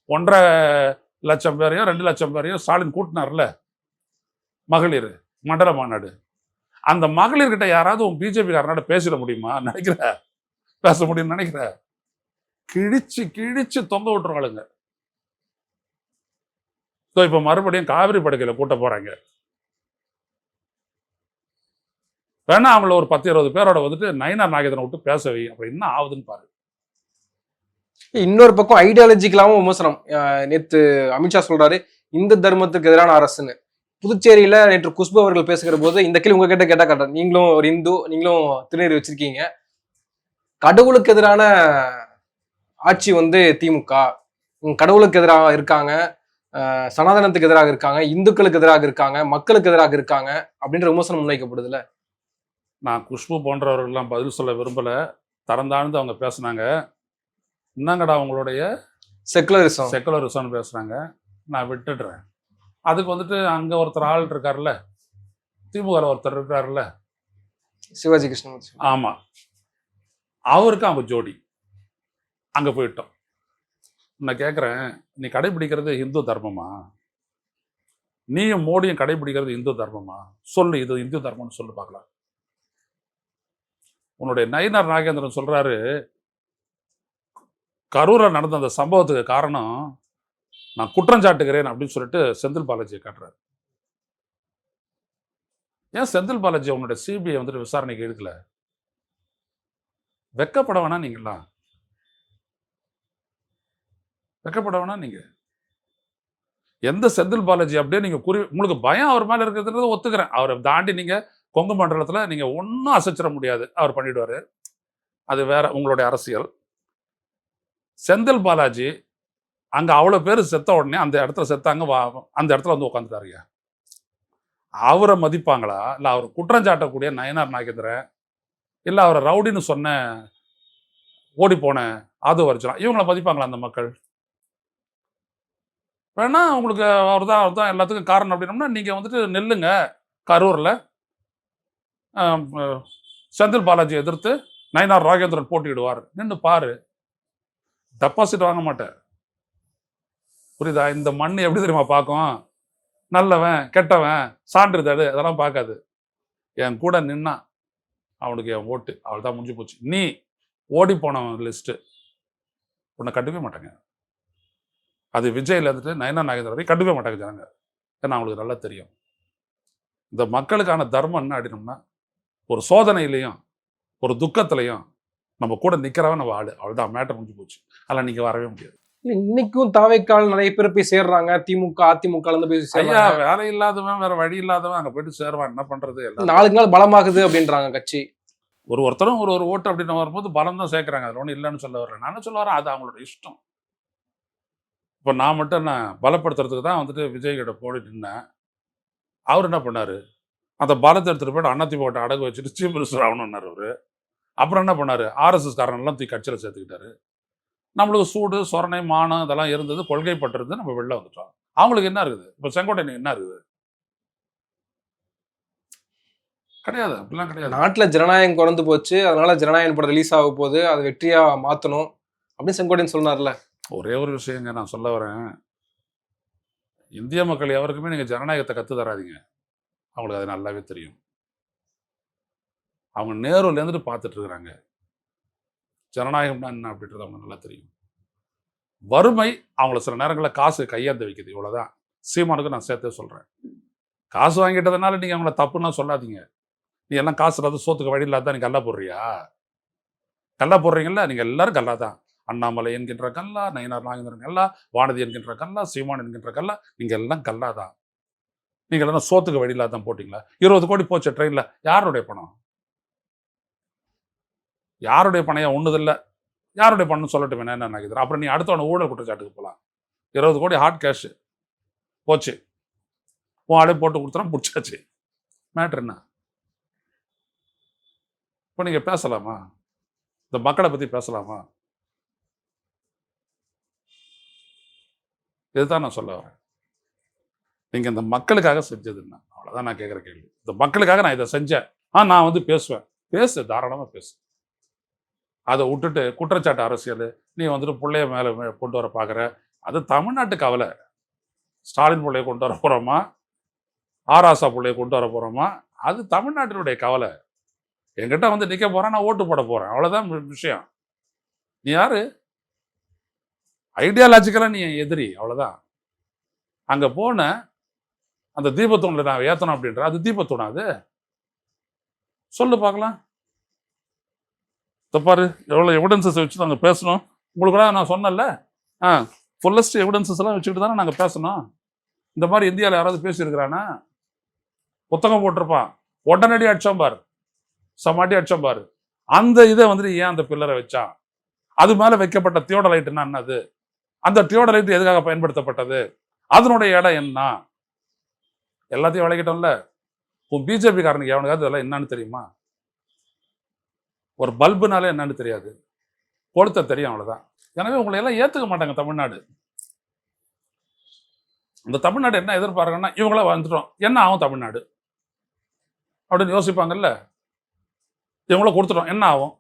1,50,000 பேரையும் 2,00,000 பேரையும் ஸ்டாலின் கூட்டினார்ல மகளிர் மண்டல மாநாடு. அந்த மகளிர்கிட்ட யாராவது உன் பிஜேபி காரனோட பேசிட முடியுமா நினைக்கிற? பேச முடியும்னு நினைக்கிற? கிழிச்சு கிழிச்சு தொங்க விட்டுருவாளுங்க. இப்ப மறுபடியும் காவிரி படுகையில கூட்ட போறாங்க. வேணா அவங்கள ஒரு 10-20 பேரோட வந்துட்டு நயினார் நாகேந்திரனை விட்டு பேச வை. அப்புறம் என்ன ஆகுதுன்னு பாரு. இன்னொரு பக்கம் ஐடியாலஜிக்கலாவும் விமர்சனம். நேத்து அமித்ஷா சொல்றாரு இந்து தர்மத்துக்கு எதிரான அரசுன்னு. புதுச்சேரியில நேற்று குஷ்பு அவர்கள் பேசுகிற போது இந்த கேள்வி உங்ககிட்ட கேட்டா கரெக்டா? நீங்களும் ஒரு இந்து, நீங்களும் திருநீர் வச்சிருக்கீங்க. கடவுளுக்கு எதிரான ஆட்சி வந்து திமுக, கடவுளுக்கு எதிராக இருக்காங்க, சனாதனத்துக்கு எதிராக இருக்காங்க, இந்துக்களுக்கு எதிராக இருக்காங்க, மக்களுக்கு எதிராக இருக்காங்க அப்படின்ற விமர்சனம் முன்வைக்கப்படுதுல. நான் குஷ்பு போன்றவர்கள்லாம் பதில் சொல்ல விரும்பல. தரந்தாழ்ந்து அவங்க பேசுனாங்க. என்னங்கடா அவங்களுடைய செக்குலரிசம் பேசுறாங்க. நான் விட்டுடுறேன். அதுக்கு வந்துட்டு அங்க ஒருத்தர் ஆள் இருக்காருல்ல, திமுக ஒருத்தர் இருக்காருல்ல, சிவாஜி கிருஷ்ணன். ஆமா, அவருக்கு அவங்க ஜோடி. அங்க போயிட்டோம். நான் கேட்குறேன், நீ கடைபிடிக்கிறது இந்து தர்மமா? நீயும் மோடியும் கடைபிடிக்கிறது இந்து தர்மமா? சொல்லு, இது இந்து தர்மம்னு சொல்லு பார்க்கலாம். உன்னுடைய நயினார் நாகேந்திரன் சொல்றாரு, கரூரில் நடந்த அந்த சம்பவத்துக்கு காரணம் நான் குற்றஞ்சாட்டுகிறேன் அப்படின்னு சொல்லிட்டு செந்தில் பாலாஜியை காட்டுறாரு. ஏன் செந்தில் பாலாஜி உன்னுடைய சிபிஐ வந்துட்டு விசாரணைக்கு எடுக்கல? வெக்கப்பட வேணா நீங்களா? வெக்கப்பட வேணா நீங்க? எந்த செந்தில் பாலாஜி அப்படியே நீங்க உங்களுக்கு பயம் அவர் மேல இருக்கிறது ஒத்துக்கிறேன். அவரை தாண்டி நீங்க கொங்கு மண்டலத்துல நீங்க ஒன்னும் அசைச்சிட முடியாது. அவர் பண்ணிடுவாரு. அது வேற உங்களுடைய அரசியல். செந்தில் பாலாஜி அங்க அவ்வளவு பேர் செத்த உடனே அந்த இடத்துல செத்தாங்க, அந்த இடத்துல வந்து உட்காந்துட்டாருங்க. அவரை மதிப்பாங்களா? இல்ல அவர் குற்றஞ்சாட்டக்கூடிய நயினார் நாகேந்திரன், இல்ல அவரை ரவுடின்னு சொன்ன ஓடி போன ஆதவ அர்ஜுனா, இவங்களை மதிப்பாங்களா அந்த மக்கள்? வேணா உங்களுக்கு அவர் தான் எல்லாத்துக்கும் காரணம் அப்படின்னோம்னா நீங்க வந்துட்டு நெல்லுங்க. கரூர்ல செந்தில் பாலாஜி எதிர்த்து நயினார் நாகேந்திரன் போட்டியிடுவார், நின்று பாரு. டெபாசிட் வாங்க மாட்டேன், புரியுதா? இந்த மண் எப்படி தெரியுமா பார்க்கும்? நல்லவன் கெட்டவன் சான்றிதழ் அதெல்லாம் பார்க்காது. என் கூட நின்னா அவனுக்கு என் ஓட்டு, அவள் தான் முடிஞ்சு போச்சு. நீ ஓடி போனவன் லிஸ்ட்டு உன்னை கண்டுக்கவே மாட்டாங்க. அது விஜய்ல இருந்துட்டு நயனா நாகேந்திரன் வரைக்கும் கண்டுக்கவே மாட்டாங்க ஜனங்க. ஏன்னா அவங்களுக்கு நல்லா தெரியும் இந்த மக்களுக்கான தர்மம் என்ன அப்படின்னோம்னா, ஒரு சோதனையிலையும் ஒரு துக்கத்திலையும் நம்ம கூட நிக்கிறவன் நம்ம ஆளு. அவள்தான் மேட்டர் முடிஞ்சு போச்சு. அதில் நீங்க வரவே முடியாது. இல்ல, இன்னைக்கும் தாவேக்கால் நிறைய பேர் போய் சேர்றாங்க. திமுக அதிமுக இருந்து போய் ஐயா, சேர்றாங்க. வேலை இல்லாதவன் வேற வழி இல்லாதவன் அங்க போயிட்டு சேருவான். என்ன பண்றது? எல்லாம் நாளுக்கு நாள் பலமாகுது அப்படின்றாங்க கட்சி. ஒருத்தரும் ஒரு ஓட்டு அப்படின்னு வரும்போது பலம் தான் சேர்க்கறாங்க. அதில் ஒன்றும் இல்லைன்னு சொல்ல வரேன். நான் என்ன சொல்ல வரேன், அது அவங்களோட இஷ்டம். இப்போ நான் மட்டும் என்ன பலப்படுத்துறதுக்கு தான் வந்துட்டு விஜய் கிட்ட போய் நின்னேன். அவர் என்ன பண்ணாரு, அந்த பலத்தை எடுத்துட்டு போயிட்டு அதிமுக அடகு வச்சுட்டு சீஃப் மினிஸ்டர் ஆகணும்னாரு அவரு. அப்புறம் என்ன பண்ணாரு, ஆர்எஸ்எஸ் காரனெல்லாம் தூக்கி கட்சியில் சேர்த்துக்கிட்டாரு. நம்மளுக்கு சூடு சொரணை மானம் இதெல்லாம் இருந்தது, கொள்கைப்பட்டிருந்து நம்ம வெளில வந்துட்டோம். அவங்களுக்கு என்ன இருக்குது? இப்போ செங்கோட்டையனுக்கு என்ன இருக்குது? கிடையாது, அப்படிலாம் கிடையாது. நாட்டுல ஜனநாயகம் குறைந்து போச்சு, அதனால ஜனநாயகம் படம் ரிலீஸ் ஆக போகுது, அதை வெற்றியா மாத்தணும் அப்படின்னு செங்கோட்டையன் சொன்னார்ல. ஒரே ஒரு விஷயங்க நான் சொல்ல வரேன், இந்திய மக்கள் எவருக்குமே நீங்க ஜனநாயகத்தை கத்து தராதீங்க. அவங்களுக்கு அது நல்லாவே தெரியும். அவங்க நேருல இருந்துட்டு பார்த்துட்டு இருக்கிறாங்க. ஜனநாயகம்னா என்ன அப்படின்றது அவங்க நல்லா தெரியும். வறுமை அவங்கள சில நேரங்களில் காசு கையேந்த வைக்குது, இவ்வளவுதான். சீமானுக்கு நான் சேர்த்தே சொல்றேன். காசு வாங்கிட்டதுனால நீங்க அவங்கள தப்புன்னா சொல்லாதீங்க. நீ எல்லாம் காசு இல்லாத சோத்துக்கு வழி இல்லாத நீ கல்லா போடுறியா? கல்லா போடுறீங்கல்ல, நீங்க எல்லாரும் கல்லா தான். அண்ணாமலை என்கின்ற கல்லா, நயினார் நாகேந்திரன் கல்லா, வானதி என்கின்ற கல்லா, சீமான் என்கின்ற கல்லா, நீங்க எல்லாம் கல்லா தான். நீங்க எல்லாம் சோத்துக்கு வழி இல்லாதான் போட்டீங்களா? 20 கோடி போச்சு ட்ரெயின்ல, யாருடைய பணம்? யாருடைய பணையா? ஒண்ணுதில்ல. யாருடைய பணம் சொல்லட்டும் என்ன நினைக்கிறேன். அப்புறம் நீ அடுத்தவன ஊழல் குற்றச்சாட்டுக்கு போகலாம். 20 கோடி ஹார்ட் கேஷ் போச்சு, உன் ஆளே போட்டு கொடுத்துறான், பிடிச்சாச்சு. மேட்ரு என்ன? இப்போ நீங்க பேசலாமா? இந்த மக்களை பத்தி பேசலாமா? இதுதான் நான் சொல்ல வரேன். நீங்க இந்த மக்களுக்காக செஞ்சது என்ன? அவ்வளவுதான் நான் கேட்குற கேள்வி. இந்த மக்களுக்காக நான் இதை செஞ்சேன், நான் வந்து பேசுவேன். பேசு, தாராளமா பேசு. அதை விட்டுட்டு குற்றச்சாட்டு அரசியல், நீ வந்துட்டு பிள்ளைய மேல கொண்டு வர பார்க்குற, அது தமிழ்நாட்டு கவலை. ஸ்டாலின் பிள்ளைய கொண்டு வர போறோமா, ஆராசா பிள்ளைய கொண்டு வர போறோமா, அது தமிழ்நாட்டினுடைய கவலை. என்கிட்ட வந்து நிக்க போறேன், நான் ஓட்டு போட போறேன், அவ்வளவுதான் விஷயம். நீ யாரு? ஐடியாலஜிக்கலா நீ எதிரி, அவ்வளவுதான். அங்க போன அந்த தீபத்தூண்ல நான் ஏத்தணும் அப்படின்ற, அது தீபத்தூணா? அது சொல்லு பார்க்கலாம். பாரு எவ்வளோ எவிடன்சஸ் வச்சு நாங்கள் பேசணும். உங்களுக்கு நான் சொன்னேன்ல, ஃபுல்லஸ்ட் எவிடன்சஸ் எல்லாம் வச்சுக்கிட்டு தானே நாங்கள் பேசணும். இந்த மாதிரி இந்தியாவில் யாராவது பேசியிருக்கிறானா? புத்தகம் போட்டிருப்பான், உடனடி அடிச்சோம் பாரு, சமாட்டி அடிச்சோம் பாரு. அந்த இதை வந்துட்டு ஏன் அந்த பில்லரை வச்சான்? அது மேலே வைக்கப்பட்ட தியோடலைட்னா என்னது? அந்த தியோடலைட் எதுக்காக பயன்படுத்தப்பட்டது? அதனுடைய இடம் என்ன? எல்லாத்தையும் விளக்கிட்டோம்ல. உன் பிஜேபி காரனுக்கு எவனுக்காவது இதெல்லாம் என்னன்னு தெரியுமா? ஒரு பல்புனாலே என்னன்னு தெரியாது, கொளுத்த தெரியும், அவ்வளவுதான். எனவே உங்களை எல்லாம் ஏத்துக்க மாட்டாங்க தமிழ்நாடு. இந்த தமிழ்நாடு என்ன எதிர்பார்க்கணும்னா, இவங்கள வந்துட்டோம் என்ன ஆகும் தமிழ்நாடு அப்படின்னு யோசிப்பாங்கல்ல. இவங்கள கொடுத்துட்டோம் என்ன ஆகும்?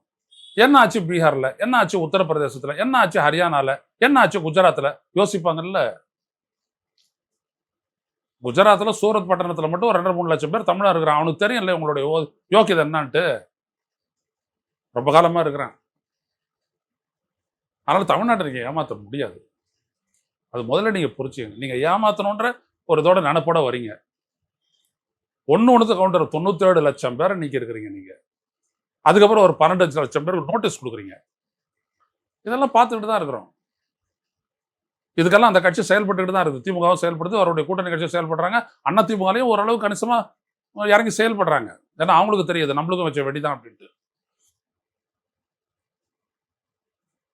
என்ன ஆச்சு பீகார்ல, என்ன ஆச்சு உத்தரப்பிரதேசத்துல, என்ன ஆச்சு ஹரியானால, என்ன ஆச்சு குஜராத்ல? யோசிப்பாங்கல்ல. குஜராத்ல சூரத் பட்டணத்துல மட்டும் 2-3 லட்சம் பேர் தமிழா இருக்கிறான். அவனுக்கு தெரியும்ல உங்களுடைய யோக்கியதை என்னன்ட்டு. ரொம்ப காலமா இருக்கிறான். அதனால தமிழ்நாட்டை நீங்க ஏமாற்ற முடியாது. அது முதல்ல நீங்க புரிச்சுங்க. நீங்க ஏமாத்தணுன்ற ஒரு இதோட நினைப்போட வரீங்க. ஒண்ணுக்கு கவுண்டர் 97 லட்சம் பேரை நீக்கி இருக்கிறீங்க நீங்க. அதுக்கப்புறம் ஒரு 12 லட்சம் பேருக்கு நோட்டீஸ் கொடுக்குறீங்க. இதெல்லாம் பார்த்துக்கிட்டு தான் இருக்கிறோம். இதுக்கெல்லாம் அந்த கட்சி செயல்பட்டுக்கிட்டு தான் இருக்குது. திமுகவும் செயல்படுது, அவருடைய கூட்டணி கட்சியும் செயல்படுறாங்க. அண்ணா திமுகலையும் ஓரளவு கணிசமா இறங்கி செயல்படுறாங்க. ஏன்னா அவங்களுக்கு தெரியுது நம்மளுக்கும் வச்ச வெடிதான் அப்படின்ட்டு.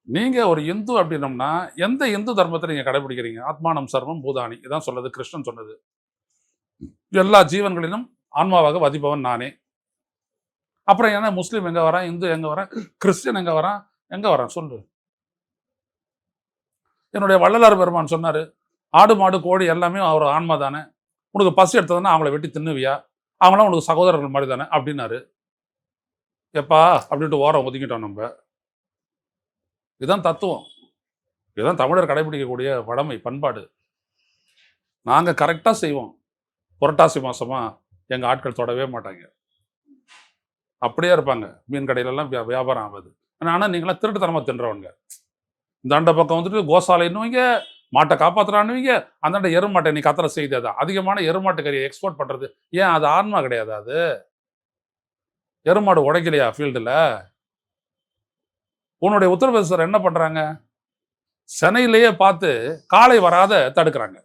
நீங்க ஒரு இந்து அப்படின்னம்னா எந்த இந்து தர்மத்தை நீங்க கடைபிடிக்கிறீங்க? ஆத்மானம் சர்வம் பூதானி, இதான் சொல்லுது, கிருஷ்ணன் சொன்னது. எல்லா ஜீவன்களிலும் ஆன்மாவாக வதிப்பவன் நானே. அப்புறம் என்ன முஸ்லீம் எங்க வரான், இந்து எங்க வரான், கிறிஸ்டியன் எங்க வரான், எங்க வரான் சொல்லு. என்னுடைய வள்ளலார் பெருமான் சொன்னாரு, ஆடு மாடு கோழி எல்லாமே அவர் ஆன்மா தானே, உனக்கு பசி எடுத்ததுன்னா அவங்கள வெட்டி தின்னுவியா, அவங்களாம் உனக்கு சகோதரர்கள் மாதிரி தானே அப்படின்னாரு. எப்பா அப்படின்ட்டு ஓரம் ஒதுக்கிட்டோம் நம்ம. இதுதான் தத்துவம். இதுதான் தமிழர் கடைபிடிக்கக்கூடிய வடமை, பண்பாடு. நாங்க கரெக்டா செய்வோம். புரட்டாசி மாசமா எங்க ஆட்கள் தொடவே மாட்டாங்க, அப்படியே இருப்பாங்க. மீன் கடையிலலாம் வியாபாரம் ஆகாது. ஆனா நீங்களாம் திருட்டுத்தனமா தின்றவங்க. இந்தாண்ட பக்கம் வந்துட்டு கோசாலைன்னுவீங்க, மாட்டை காப்பாத்துறான்னுவீங்க, அந்தாண்ட எருமாட்டை நீ கத்துற செய்தி அதான். அதிகமான எருமாட்டு கறியை எக்ஸ்போர்ட் பண்றது ஏன்? அது ஆன்மா கிடையாது. அது எருமாடு உடைக்கலையா ஃபீல்டுல? உன்னுடைய உத்தரப்பிரதேசர் என்ன பண்றாங்க? சென்னையிலேயே பார்த்து காலை வராத தடுக்கிறாங்க.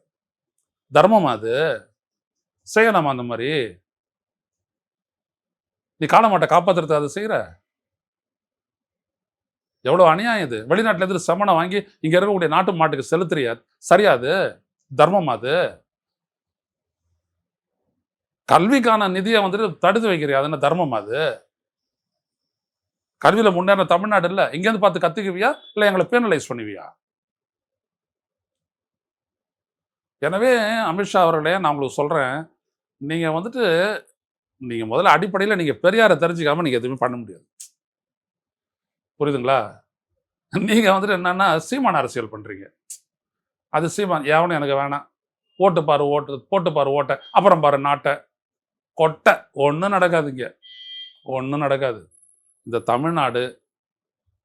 தர்மமா அது? செய்யலாமா அந்த மாதிரி? நீ காலமாட்டை காப்பாத்துறது அதை செய்யற? எவ்வளவு அநியாயம் இது! வெளிநாட்டுல இருந்து செமனை வாங்கி இங்க இருக்கக்கூடிய நாட்டு மாட்டுக்கு செலுத்துறியா? சரியா அது? தர்மமா அது? கல்விக்கான நிதியை வந்துட்டு தடுத்து வைக்கிறியா? அது என்ன தர்மமா அது? கல்வியில முன்னேற தமிழ்நாடு இல்ல, இங்க இருந்து பார்த்து கத்துக்குவியா இல்ல எங்களை பேனலைஸ் பண்ணுவியா? எனவே அமித்ஷா அவர்களே, நான் உங்களுக்கு சொல்றேன், நீங்க வந்துட்டு நீங்க முதல்ல அடிப்படையில நீங்க பெரியாரை தெரிஞ்சுக்காம நீங்க எதுவுமே பண்ண முடியாது. புரியுதுங்களா? நீங்க வந்துட்டு என்னன்னா சீமான் அரசியல் பண்றீங்க. அது சீமான் எவனும் எனக்கு வேணாம், ஓட்டு பாரு ஓட்டு, போட்டு பாரு ஓட்ட, அப்புறம் பாரு நாட்டை, கொட்டை. ஒன்றும் நடக்காதுங்க, ஒன்றும் நடக்காது. இந்த தமிழ்நாடு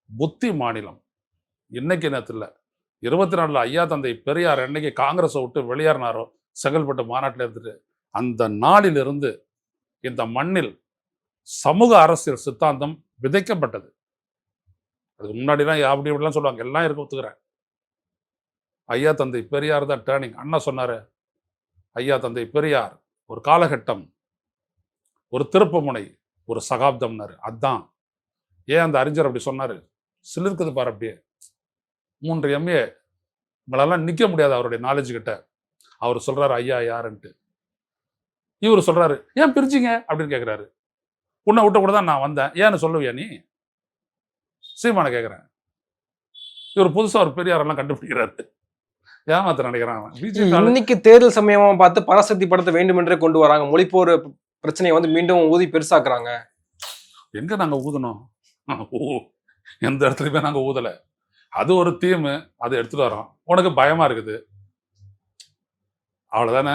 புத்தி மாநிலம். இன்னைக்கு நேரத்தில் 24 ஐயா தந்தை பெரியார் என்னைக்கு காங்கிரஸை விட்டு வெளியேறினாரோ, செங்கல்பட்டு மாநாட்டில் இருந்துட்டு, அந்த நாளிலிருந்து இந்த மண்ணில் சமூக அரசியல் சித்தாந்தம் விதைக்கப்பட்டது. அதுக்கு முன்னாடிலாம் அப்படி இப்படிலாம் சொல்லுவாங்க, எல்லாம் இருக்க ஒத்துக்கிறேன். ஐயா தந்தை பெரியார் தான் டேர்னிங். அண்ணா சொன்னாரு, ஐயா தந்தை பெரியார் ஒரு காலகட்டம், ஒரு திருப்பு முனை, ஒரு சகாப்தம்னாரு. அதான் ஏன் அந்த அறிஞர் அப்படி சொன்னாரு? சிலிருக்குது பாரு அப்படியே. 3 MA உங்களெல்லாம் நிக்க முடியாது அவருடைய நாலேஜ் கிட்ட. அவர் சொல்றாரு ஐயா யாருன்ட்டு. இவரு சொல்றாரு, ஏன் பிரிச்சிங்க அப்படின்னு கேட்கிறாரு. உன்னை விட்ட கூட தான் நான் வந்தேன், ஏன்னு சொல்லுவியா நீ? சீமான கேட்கிறேன். இவர் புதுசா ஒரு பெரியாரெல்லாம் கண்டுபிடிக்கிறாரு. ஏமாத்த நினைக்கிறான். இன்னைக்கு தேர்தல் சமயமா பார்த்து பராசக்தி படத்தை வேண்டும் என்றே கொண்டு வராங்க. மொழிப்போர் பிரச்சனையை வந்து மீண்டும் ஊதி பெருசாக்குறாங்க. எங்க நாங்க ஊதணும்? எந்த இடத்துலயுமே நாங்க ஊதல. அது ஒரு தீம், அதை எடுத்துட்டு வரோம். உனக்கு பயமா இருக்குது, அவ்வளவுதானே.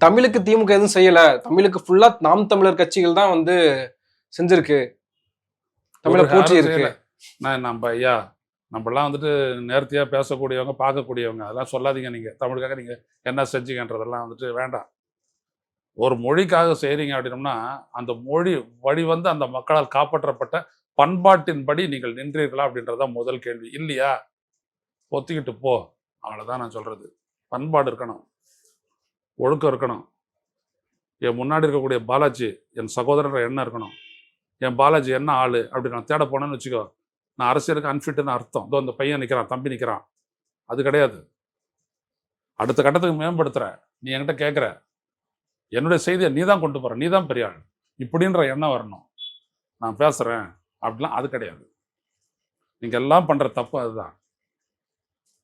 தமிழுக்கு திமுக எதுவும் செய்யல, தமிழுக்கு ஃபுல்லா நாம் தமிழர் கட்சிகள் தான் வந்து செஞ்சிருக்கு, தமிழை போற்றி இருக்கு. நம்ம ஐயா நம்மளாம் வந்துட்டு நேர்த்தியா பேசக்கூடியவங்க, பார்க்கக்கூடியவங்க, அதெல்லாம் சொல்லாதீங்க. நீங்க தமிழுக்காக நீங்க என்ன செஞ்சீங்கன்றதெல்லாம் வந்துட்டு வேண்டாம். ஒரு மொழிக்காக செய்றீங்க அப்படின்னோம்னா, அந்த மொழி வழி வந்து அந்த மக்களால் காப்பாற்றப்பட்ட பண்பாட்டின்படி நீங்கள் நின்றீர்களா அப்படின்றதான் முதல் கேள்வி. இல்லையா, ஒத்திக்கிட்டு போ, அவ்வளவுதான் நான் சொல்றது. பண்பாடு இருக்கணும், ஒழுக்கம் இருக்கணும். என் முன்னாடி இருக்கக்கூடிய பாலாஜி என் சகோதரர் என்ன இருக்கணும், என் பாலாஜி என்ன ஆளு அப்படி நான் தேட போனேன்னு வச்சுக்கோ, நான் அரசியலுக்கு அன்ஃபிட்னு அர்த்தம். இதோ இந்த பையன் நிற்கிறான், தம்பி நிற்கிறான், அது கிடையாது. அடுத்த கட்டத்துக்கு மேம்படுத்துற நீ என்கிட்ட கேட்குற, என்னுடைய செய்தியை நீ தான் கொண்டு போற, நீ தான் பெரிய ஆள் இப்படின்ற எண்ணம் வரணும். நான் பேசுறேன் அப்படிலாம் அது கிடையாது. நீங்க எல்லாம் பண்ற தப்பு அதுதான்.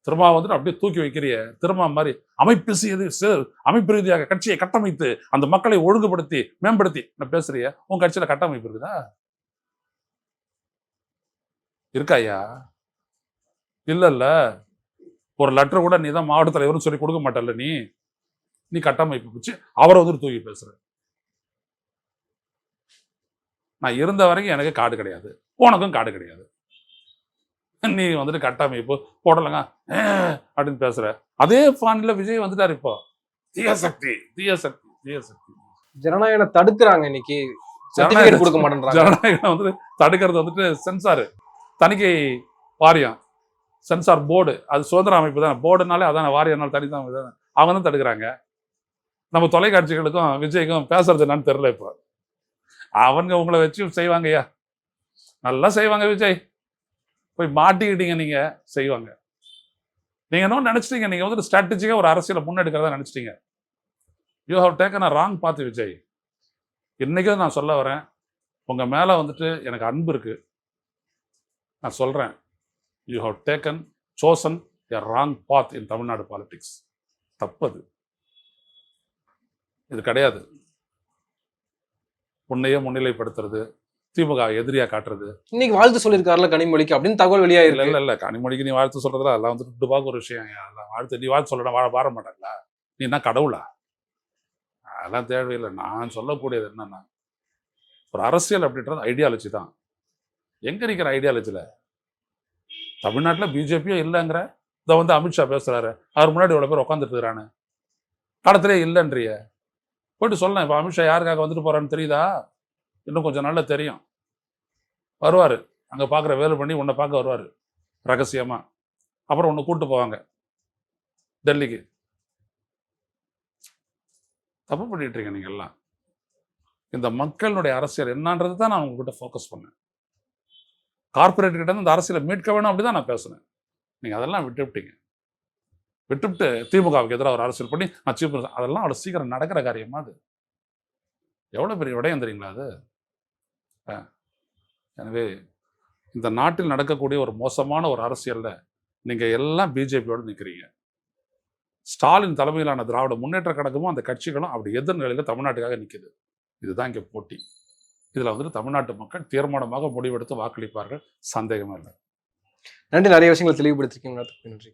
திரும்ப வந்துட்டு அப்படியே தூக்கி வைக்கிறிய, திரும்ப மாதிரி அமைப்பு ரீதியாக கட்சியை கட்டமைத்து அந்த மக்களை ஒழுங்குபடுத்தி மேம்படுத்தி நான் பேசுறிய. உன் கட்சியில கட்டமைப்பு இருக்குதா? இருக்காயா? இல்ல. ஒரு லெட்டர் கூட நீ தான் மாவட்ட தலைவர்னு சொல்லி கொடுக்க மாட்டல்ல. நீ கட்டமைப்பு பிடிச்சி அவரை வந்து தூக்கி பேசுற. நான் இருந்த வரைக்கும் எனக்கு காடு கிடையாது, உனக்கும் காடு கிடையாது. நீ வந்துட்டு கட்டமைப்பு போடலங்க அப்படின்னு பேசுற. அதே பாணில விஜய் வந்துட்டாரு. இப்போ தீயசக்தி தீயசக்தி தீயசக்தி ஜனநாயகம் தடுக்கிறாங்க. இன்னைக்கு சர்டிபிகேட் கொடுக்க மாட்டேன்றாங்க. ஜனநாயகம் வந்து தடுக்கிறது வந்துட்டு சென்சார் தணிக்கை வாரியம், சென்சார் போர்டு, அது சுதந்திர அமைப்பு தானே. போர்டுனாலே அதான, வாரியம்னால தனிதான் தானே. அவங்க தான் தடுக்கிறாங்க. நம்ம தொலைக்காட்சிகளுக்கும் விஜய்க்கும் பேசுறது என்னன்னு தெரியல. இப்போ அவங்க உங்களை வச்சு செய்வாங்கய்யா, நல்லா செய்வாங்க. விஜய் போய் மாட்டிக்கிட்டீங்க, நீங்க செய்வாங்க. நீங்க என்ன நினைச்சிட்டீங்க, நீங்க வந்து ஸ்ட்ராட்டஜிக்கா ஒரு அரசியலை முன்னெடுக்கிறதா நினைச்சிட்டீங்க. You have taken a wrong path Vijay. இன்னைக்கும் நான் சொல்ல வரேன், உங்க மேல வந்துட்டு எனக்கு அன்பு இருக்கு. நான் சொல்றேன், you have taken chosen a wrong path in Tamil Nadu politics. தப்பது இது கிடையாது. உன்னையே முன்னிலைப்படுத்துறது, திமுக எதிரியா காட்டுறது. இன்னைக்கு வாழ்த்து சொல்லியிருக்காருல கனிமொழிக்கு அப்படின்னு தகவல் வெளியாயிருக்கு. இல்ல கனிமொழிக்கு நீ வாழ்த்து சொல்றதுல அதெல்லாம் வந்துட்டு டுபாக்கு ஒரு விஷயம். அதெல்லாம் வாழ்த்து, நீ வாழ்த்து சொல்ல வாழ மாட்டாங்களா? நீ என்ன கடவுளா? அதெல்லாம் தேவையில்லை. நான் சொல்லக்கூடியது என்னன்னா, ஒரு அரசியல் அப்படின்றது ஐடியாலஜி தான். எங்க இருக்கிற ஐடியாலஜியில் தமிழ்நாட்டில் பிஜேபியும் இல்லைங்கிற, இதை வந்து அமித்ஷா பேசுறாரு, அவர் முன்னாடி இவ்வளோ பேர் உட்காந்துட்டு இருக்கிறானு, காலத்திலே இல்லைன்றிய போயிட்டு சொல்லலாம். இப்போ அமித்ஷா யாருக்காக வந்துட்டு போறான்னு தெரியுதா? இன்னும் கொஞ்சம் நல்லா தெரியும். வருவார், அங்கே பார்க்குற வேலை பண்ணி உன்னை பார்க்க வருவார் ரகசியமாக. அப்புறம் ஒன்று கூப்பிட்டு போவாங்க டெல்லிக்கு. தப்பு பண்ணிட்டு இருக்கீங்க நீங்க எல்லாம். இந்த மக்களுடைய அரசியல் என்னன்றது தான் நான் உங்ககிட்ட ஃபோக்கஸ் பண்ணேன். கார்பரேட் கிட்ட இருந்து இந்த அரசியலை மீட்க வேணும் அப்படிதான் நான் பேசுனேன். நீங்க அதெல்லாம் விட்டுவிட்டீங்க. விட்டுவிட்டு திமுகவுக்கு எதிராக ஒரு அரசியல் பண்ணி நான் சீஃப் மினிஸ்டர், அதெல்லாம் அவ்வளோ சீக்கிரம் நடக்கிற காரியமா? அது எவ்வளோ பெரிய விடயம் தெரியுங்களா அது? எனவே இந்த நாட்டில் நடக்கக்கூடிய ஒரு மோசமான ஒரு அரசியல்ல நீங்க எல்லாம் பிஜேபியோட நிற்கிறீங்க. ஸ்டாலின் தலைமையிலான திராவிட முன்னேற்ற கழகமும் அந்த கட்சிகளும் அப்படி எதிர்நிலையில தமிழ்நாட்டுக்காக நிற்குது. இதுதான் இங்கே போட்டி. இதில் வந்துட்டு தமிழ்நாட்டு மக்கள் தீர்மானமாக முடிவெடுத்து வாக்களிப்பார்கள், சந்தேகமே இல்லை. நன்றி, நிறைய விஷயங்களை தெளிவுபடுத்திருக்கீங்க. நன்றி.